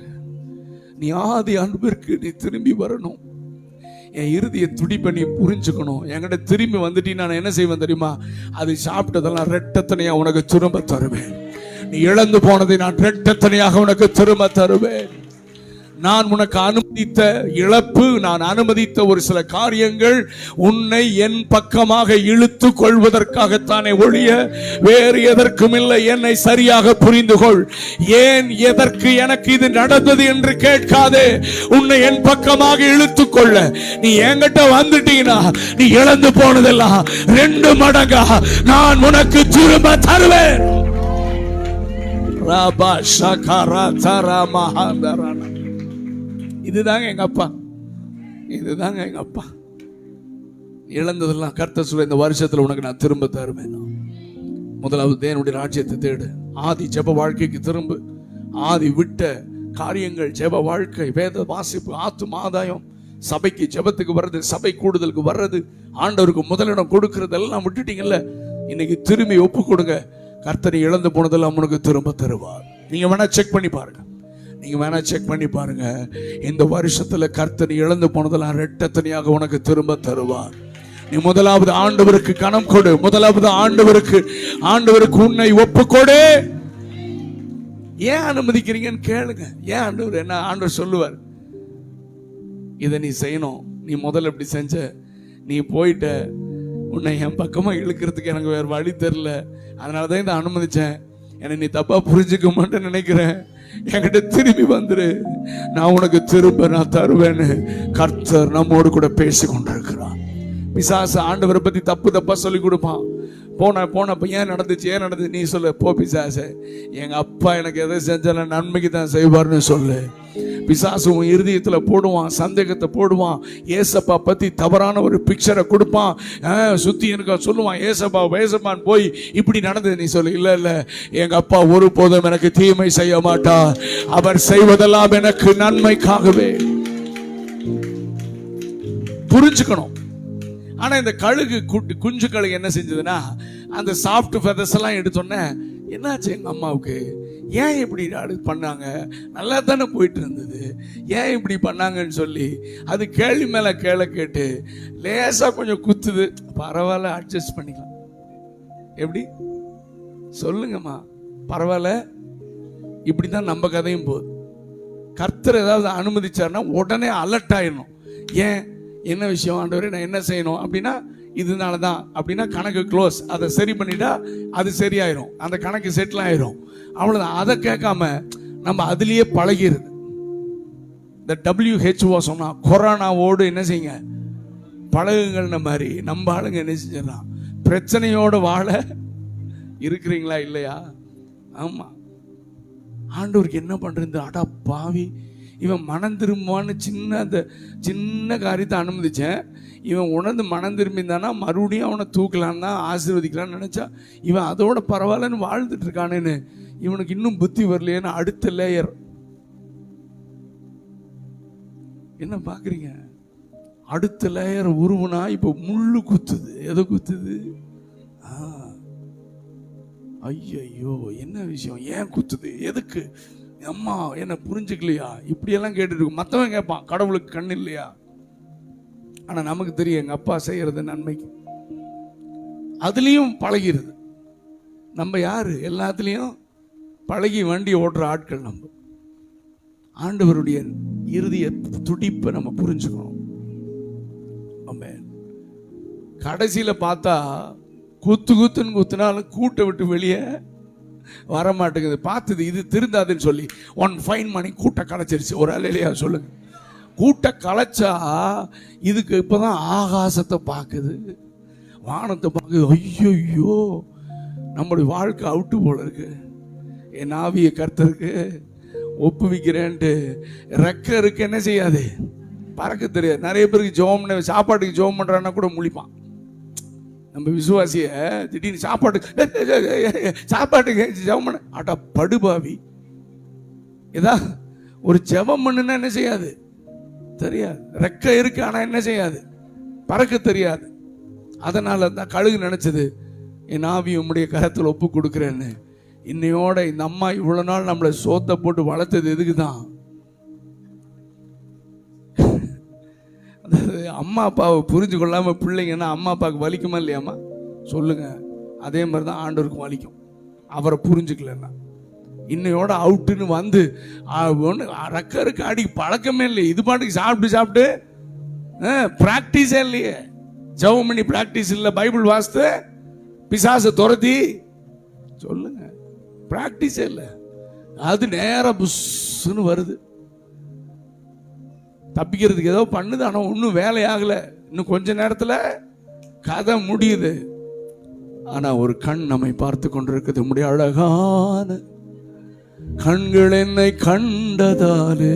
நீ ஆதி அன்பிற்கு நீ திரும்பி வரணும். என் இறுதியை துடிப்பை நீ புரிஞ்சுக்கணும். என்கிட்ட திரும்பி வந்துட்டு நான் என்ன செய்வேன் தெரியுமா? அது சாப்பிட்டதெல்லாம் ரெட்டத்தனையா உனக்கு திரும்ப தருவேன். நீ இழந்து போனதை நான் ரெட்டத்தனையாக உனக்கு திரும்ப தருவேன். நான் உனக்கு அனுமதித்த இழப்பு, நான் அனுமதித்த ஒரு சில காரியங்கள் உன்னை என் பக்கமாக இழுத்து கொள்வதற்காகத்தானே ஒழிய வேறு எதற்கும் இல்லை. என்னை சரியாக புரிந்து கொள். ஏன், எதற்கு எனக்கு இது நடந்தது என்று கேட்காதே. உன்னை என் பக்கமாக இழுத்து கொள்ள நீ என்கிட்ட வந்துட்டீங்கன்னா நீ இழந்து போனதெல்லாம் 2 மடங்கா நான் உனக்கு திரும்ப தருவேன். ராபா ஷகரா தரா மஹாந்தரான. இதுதாங்க எங்க அப்பா, இதுதாங்க எங்க அப்பா. இழந்ததெல்லாம் கர்த்தர் சொல்ல, இந்த வருஷத்துல உனக்கு நான் திரும்ப தருவேன். முதலாவது தேவனுடைய ராஜ்யத்தை தேடு. ஆதி ஜெப வாழ்க்கைக்கு திரும்ப. ஆதி விட்ட காரியங்கள், ஜெப வாழ்க்கை, வேத வாசிப்பு, ஆத்தும ஆதாயம், சபைக்கு ஜெபத்துக்கு வர்றது, சபை கூடுதலுக்கு வர்றது, ஆண்டவருக்கு முதலிடம் கொடுக்கறது எல்லாம் விட்டுட்டீங்கல்ல. இன்னைக்கு திரும்பி ஒப்பு கொடுங்க. கர்த்தரை இழந்து போனதெல்லாம் உனக்கு திரும்ப தருவார். நீங்க வேணா செக் பண்ணி பாருங்க. இந்த வருஷத்துல கர்த்தர் இழந்து போனதெல்லாம் ரெட்டத்தனையாக உனக்கு திரும்ப தருவார். நீ முதலாவது ஆண்டவருக்கு கனம் கொடு. முதலாவது ஆண்டவருக்கு உன்னை ஒப்புக்கொடு. ஏன் அனுமதிக்கிறீங்கன்னு கேளுங்க. ஏன் ஆண்டவர்? என்ன ஆண்டவர் சொல்லுவார், இதை நீ செய்யணும். நீ முதல்ல இப்படி செஞ்ச, நீ போயிட்ட, உன்னை என் பக்கமா இழுக்கிறதுக்கு எனக்கு வேற வழி தெரியல, அதனாலதான் இதை அனுமதிச்சேன். என்னை நீ தப்பா புரிஞ்சுக்க மாட்டேன்னு நினைக்கிறேன். என்கிட்ட திரும்பி வந்துரு, நான் உனக்கு திரும்ப நான் தருவேன்னு கர்த்தர் நம்மோடு கூட பேசி கொண்டிருக்கிறார். பிசாசு ஆண்டவரை பத்தி தப்பா சொல்லி கொடுப்பான். போனப்ப ஏன் நடந்துச்சு நீ சொல்லு. போ பிசாசு, எங்க அப்பா எனக்கு எதை செஞ்சாலும் நன்மைக்கு தான் செய்வார்னு சொல்லு. பிசாசு உன் இருதயத்துல போடுவான், சந்தேகத்தை போடுவான், ஏசப்பா பத்தி தவறான ஒரு பிக்சரை கொடுப்பான். சுத்தி இருக்க சொல்லுவான், ஏசப்பான்னு போய் இப்படி நடந்தது நீ சொல்லு. இல்ல எங்க அப்பா ஒருபோதும் எனக்கு தீமை செய்ய மாட்டா, அவர் செய்வதெல்லாம் எனக்கு நன்மைக்காகவே. புரிஞ்சுக்கணும். ஆனா இந்த கழுகு குஞ்சு கழுகு என்ன செஞ்சதுன்னா, அந்த சாஃப்ட் ஃபெதர்ஸ் எல்லாம் எடுத்தோன்னே என்னாச்சு எங்க அம்மாவுக்கு, ஏன் இப்படி பண்ணாங்க, நல்லா தானே போயிட்டு இருந்தது, ஏன் இப்படி பண்ணாங்கன்னு சொல்லி அது கேள்வி மேல கேள்வி கேட்டு லேசா கொஞ்சம் குத்துது. பரவாயில்ல, அட்ஜஸ்ட் பண்ணிக்கலாம். எப்படி சொல்லுங்கம்மா, பரவாயில்ல. இப்படிதான் நம்ம கதையும் போகுது. கர்த்தர் ஏதாவது அனுமதிச்சார்னா உடனே அலர்ட் ஆயிடணும். ஏன், என்ன விஷயம் ஆண்டவரே, நான் என்ன செய்யணும் அப்படின்னா இதனால தான் அப்படின்னா கணக்கு க்ளோஸ். அதை சரி பண்ணிட்டா அது சரியாயிரும், அந்த கணக்கு செட்டில் ஆயிரும், அவ்வளோதான். அதை கேட்காம நம்ம அதுலேயே பழகிடுது. இந்த WHO சொன்னா கொரோனாவோடு என்ன செய்யுங்க, பழகுங்கள்ன மாதிரி நம்ம ஆளுங்க என்ன செஞ்சிடலாம், பிரச்சனையோடு வாழ இருக்கிறீங்களா இல்லையா? ஆமா. ஆண்டவருக்கு என்ன பண்றது, அடா பாவி, இவன் மனம் திரும்புவான்னு சின்ன காரியத்தை அனுமதிச்சேன். இவன் உணர்ந்து மனம் திரும்பிந்தானா மறுபடியும் அவனை தூக்கலான்னு தான் ஆசீர்வதிக்கலான்னு நினைச்சா, இவன் அதோட பரவாயில்லன்னு வாழ்ந்துட்டு இருக்கானேன்னு இவனுக்கு இன்னும் புத்தி வரலையேன்னு அடுத்த லேயர். என்ன பாக்குறீங்க, அடுத்த லேயர் உருவுனா இப்ப முள்ளு குத்துது. எதை குத்துது? ஐயோ, என்ன விஷயம், ஏன் குத்துது, எதுக்கு, அம்மா என்ன புரிஞ்சுக்கலையா, இப்படியெல்லாம் கேட்டுட்டு இருக்கும். மற்றவன் கேட்பான், கடவுளுக்கு கண் இல்லையா? ஆனா நமக்கு தெரியும் எங்க அப்பா செய்யறது நன்மைக்கு. அதுலயும் பழகிறது. நம்ம யாரு, எல்லாத்துலயும் பழகி வண்டி ஓட்டுற ஆட்கள். நம்ம ஆண்டவருடைய இறுதிய துடிப்பை நம்ம புரிஞ்சுக்கணும். ஆமென். கடைசியில பார்த்தா குத்துன்னு குத்துனாலும் கூட்டை விட்டு வெளியே வர மாட்டேங்குது. பார்த்தது இது திருந்தாதுன்னு சொல்லி ஒன் ஃபைன் மணி கூட்ட கலைச்சிருச்சு. ஒரு அலையிலையா சொல்லுங்க. கூட்ட கலைச்சா இதுக்கு இப்பதான் ஆகாசத்தை பார்க்குது, வானத்தை பார்க்குது. ஐயோ, நம்மளுடைய வாழ்க்கை அவுட்டு போல இருக்கு. என் ஆவிய கர்த்தருக்கு ஒப்புவிக்கிறேன்ட்டு ரெக்க இருக்கு, என்ன செய்யாது, பறக்க தெரியாது. நிறைய பேருக்கு ஜோம், சாப்பாட்டுக்கு ஜோம் பண்றான்னா கூட முழிப்பான். நம்ம விசுவாசிய திடீர்னு சாப்பாட்டுக்கு ஜெபம் பண்ண, ஆட்டா படுபாவி, ஏதா ஒரு ஜெபம் பண்ணுன்னா என்ன செய்யாது, தெரியாது. ரெக்க இருக்கு ஆனா என்ன செய்யாது, பறக்க தெரியாது. அதனால தான் கழுகு நினைச்சது, என் ஆவி உம்முடைய கரத்தில் ஒப்பு கொடுக்குறேன்னு. இன்னையோட இந்த அம்மா இவ்வளவு நாள் நம்மளை சோத்தை போட்டு வளர்த்தது எதுக்குதான்? அம்மா அப்பாவை புரிஞ்சு கொள்ளாம பிள்ளைங்கன்னா அம்மா அப்பாவுக்கு வலிக்குமா இல்லையாம்மா சொல்லுங்க? அதே மாதிரி தான் ஆண்டவருக்கும் வலிக்கும், அவரை புரிஞ்சுக்கலன்னா. இன்னையோட அவுட்டுன்னு வந்து ஒன்று ரக்கருக்கு அடி பழக்கமே இல்லையே, இது பாட்டுக்கு சாப்பிட்டு பிராக்டிஸே இல்லையே. ஜெபம் பண்ணி பிராக்டிஸ் இல்லை, பைபிள் வாசித்து பிசாசை துரத்தி சொல்லுங்க, பிராக்டிஸே இல்லை. அது நேரம் புஷ்ன்னு வருது. தப்பிக்கிறதுக்கு ஏதோ பண்ணுது, ஆனால் ஒன்றும் வேலையாகலை. இன்னும் கொஞ்ச நேரத்தில் கதை முடியுது. ஆனால் ஒரு கண் நம்மை பார்த்து கொண்டிருக்குது. நம்முடைய அழகான கண்கள் என்னை கண்டதாலே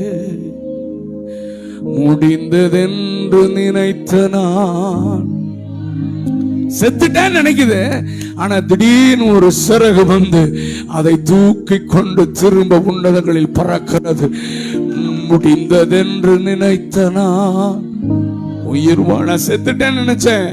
முடிந்ததென்று நினைத்த நான் செத்துட்டேன்னு நினைக்குது. ஆனா திடீர்னு ஒரு சிறகு வந்து அதை தூக்கி கொண்டு திரும்ப உன்னதங்களில் பறக்கிறது. முடிந்ததென்று நினைத்த நான் உயிர் வாழ செத்துட்டேன்னு நினைச்சேன்,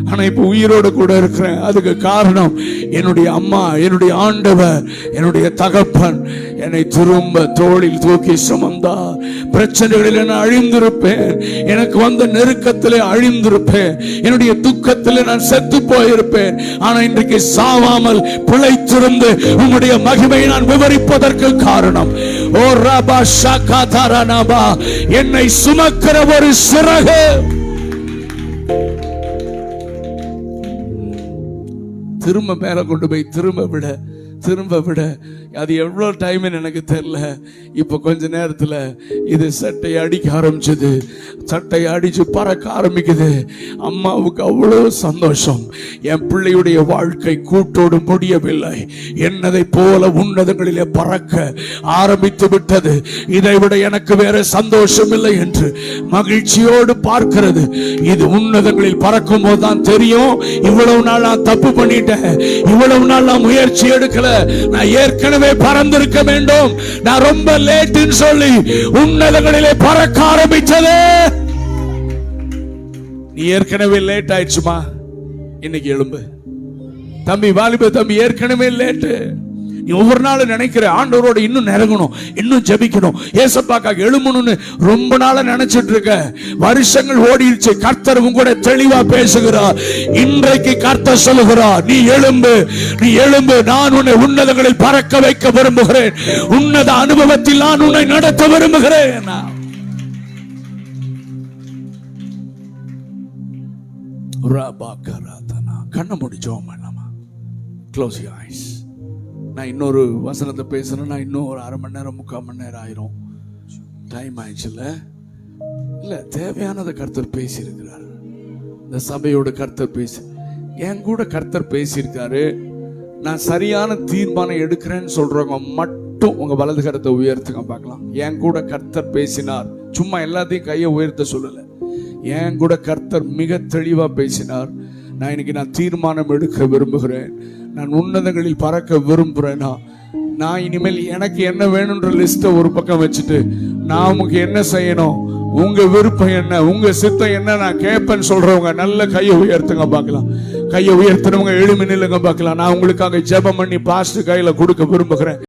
ஆனா இப்ப உயிரோட கூட இருக்கிறேன். அதுக்கு காரணம் என்னுடைய அம்மா, என்னுடைய ஆண்டவர், என்னுடைய தகப்பன் என்னை திரும்ப தோளில் தூக்கி சுமந்தார். பிரச்சனைகளில் நான் அழிந்திருப்பேன், எனக்கு வந்த நெருக்கத்திலே அழிந்திருப்பேன், என்னுடைய துக்கத்திலே நான் செத்து போயிருப்பேன். ஆனா இன்றைக்கு சாவாமல் பிழைத்திருந்து உங்களுடைய மகிமையை நான் விவரிப்பதற்கு காரணம் ஓ ரபா ஷாகா தாரானாபா, என்னை சுமக்கிற ஒரு சிறகு. திரும்ப மேல கொண்டு போய் திரும்ப விட அது எவ்வளோ டைம்னு எனக்கு தெரியல. இப்போ கொஞ்ச நேரத்தில் இது சட்டை அடிக்க ஆரம்பிச்சது, சட்டை அடிச்சு பறக்க ஆரம்பிக்குது. அம்மாவுக்கு அவ்வளோ சந்தோஷம். என் பிள்ளையுடைய வாழ்க்கை கூட்டோடு முடியவில்லை, என்னதை போல உன்னதங்களிலே பறக்க ஆரம்பித்து விட்டது. இதை விட எனக்கு வேற சந்தோஷம் இல்லை என்று மகிழ்ச்சியோடு பார்க்கிறது. இது உன்னதங்களில் பறக்கும் போது தான் தெரியும், இவ்வளவு நாள் நான் தப்பு பண்ணிட்டேன், இவ்வளவு நாள் நான் முயற்சி எடுக்கல, நான் ஏற்கனவே பறந்திருக்க வேண்டும், நான் ரொம்ப லேட்டுன்னு சொல்லி உன்னதங்களிலே பறக்க ஆரம்பிச்சது. நீ ஏற்கனவே லேட் ஆயிடுச்சுமா, இன்னைக்கு எழும்பு. தம்பி, வாலிப தம்பி, ஏற்கனவே லேட்டு. நீ ஒவ்வொரு நாளும் நினைக்கிற ஆண்டவரோட இன்னும் நெருங்கணும், இன்னும் ஜெபிக்கணும், ஏசப்பாக்காக எழும்பணும்னு ரொம்ப நாளா நினைச்சிட்டு இருக்க. வருஷங்கள் ஓடிடுச்சு. கர்த்தர் உங்களோட தெளிவா பேசுகிறார். இன்றைக்கு கர்த்தர் சொல்லுகிறார், நீ எழும்பு, நீ எழும்பு. நான் உன்னை உன்னதங்களில் பறக்க வைக்க விரும்புகிறேன். உன்னத அனுபவத்தில் நான் உன்னை நடத்த விரும்புகிறேன். கண்ண முடிச்சோம். Close your eyes. நான் இன்னொரு வசனத்தை பேசுறேன்னா இன்னும் ஒரு அரை மணி நேரம் 3/4 மணி நேரம் ஆயிரும். டைம் ஆயிடுச்சுல்ல. இல்ல, தேவையானதை கர்த்தர் பேசியிருக்கிறார். இந்த சபையோட கர்த்தர் பேசி, என் கூட கர்த்தர் பேசியிருக்காரு. நான் சரியான தீர்மானம் எடுக்கிறேன்னு சொல்றவங்க மட்டும் உங்க வலது கரத்தை உயர்த்துங்க பார்க்கலாம். என் கூட கர்த்தர் பேசினார். சும்மா எல்லாத்தையும் கையை உயர்த்த சொல்லல. என் கூட கர்த்தர் மிக தெளிவா பேசினார். நான் தீர்மானம் எடுக்க விரும்புகிறேன். நான் உன்னதங்களில் பறக்க விரும்புறேனா, நான் இனிமேல் எனக்கு என்ன வேணும்ன்ற லிஸ்ட்டை ஒரு பக்கம் வச்சுட்டு, நான் உனக்கு என்ன செய்யணும், உங்க விருப்பம் என்ன, உங்க சித்தம் என்ன நான் கேட்பேன்னு சொல்றவங்க நல்ல கையை உயர்த்துங்க பார்க்கலாம். கையை உயர்த்தினவங்க எழுமி நில்லுங்க பார்க்கலாம். நான் உங்களுக்காக ஜெபம் பண்ணி பாஸ்டர் கையில கொடுக்க விரும்புகிறேன்.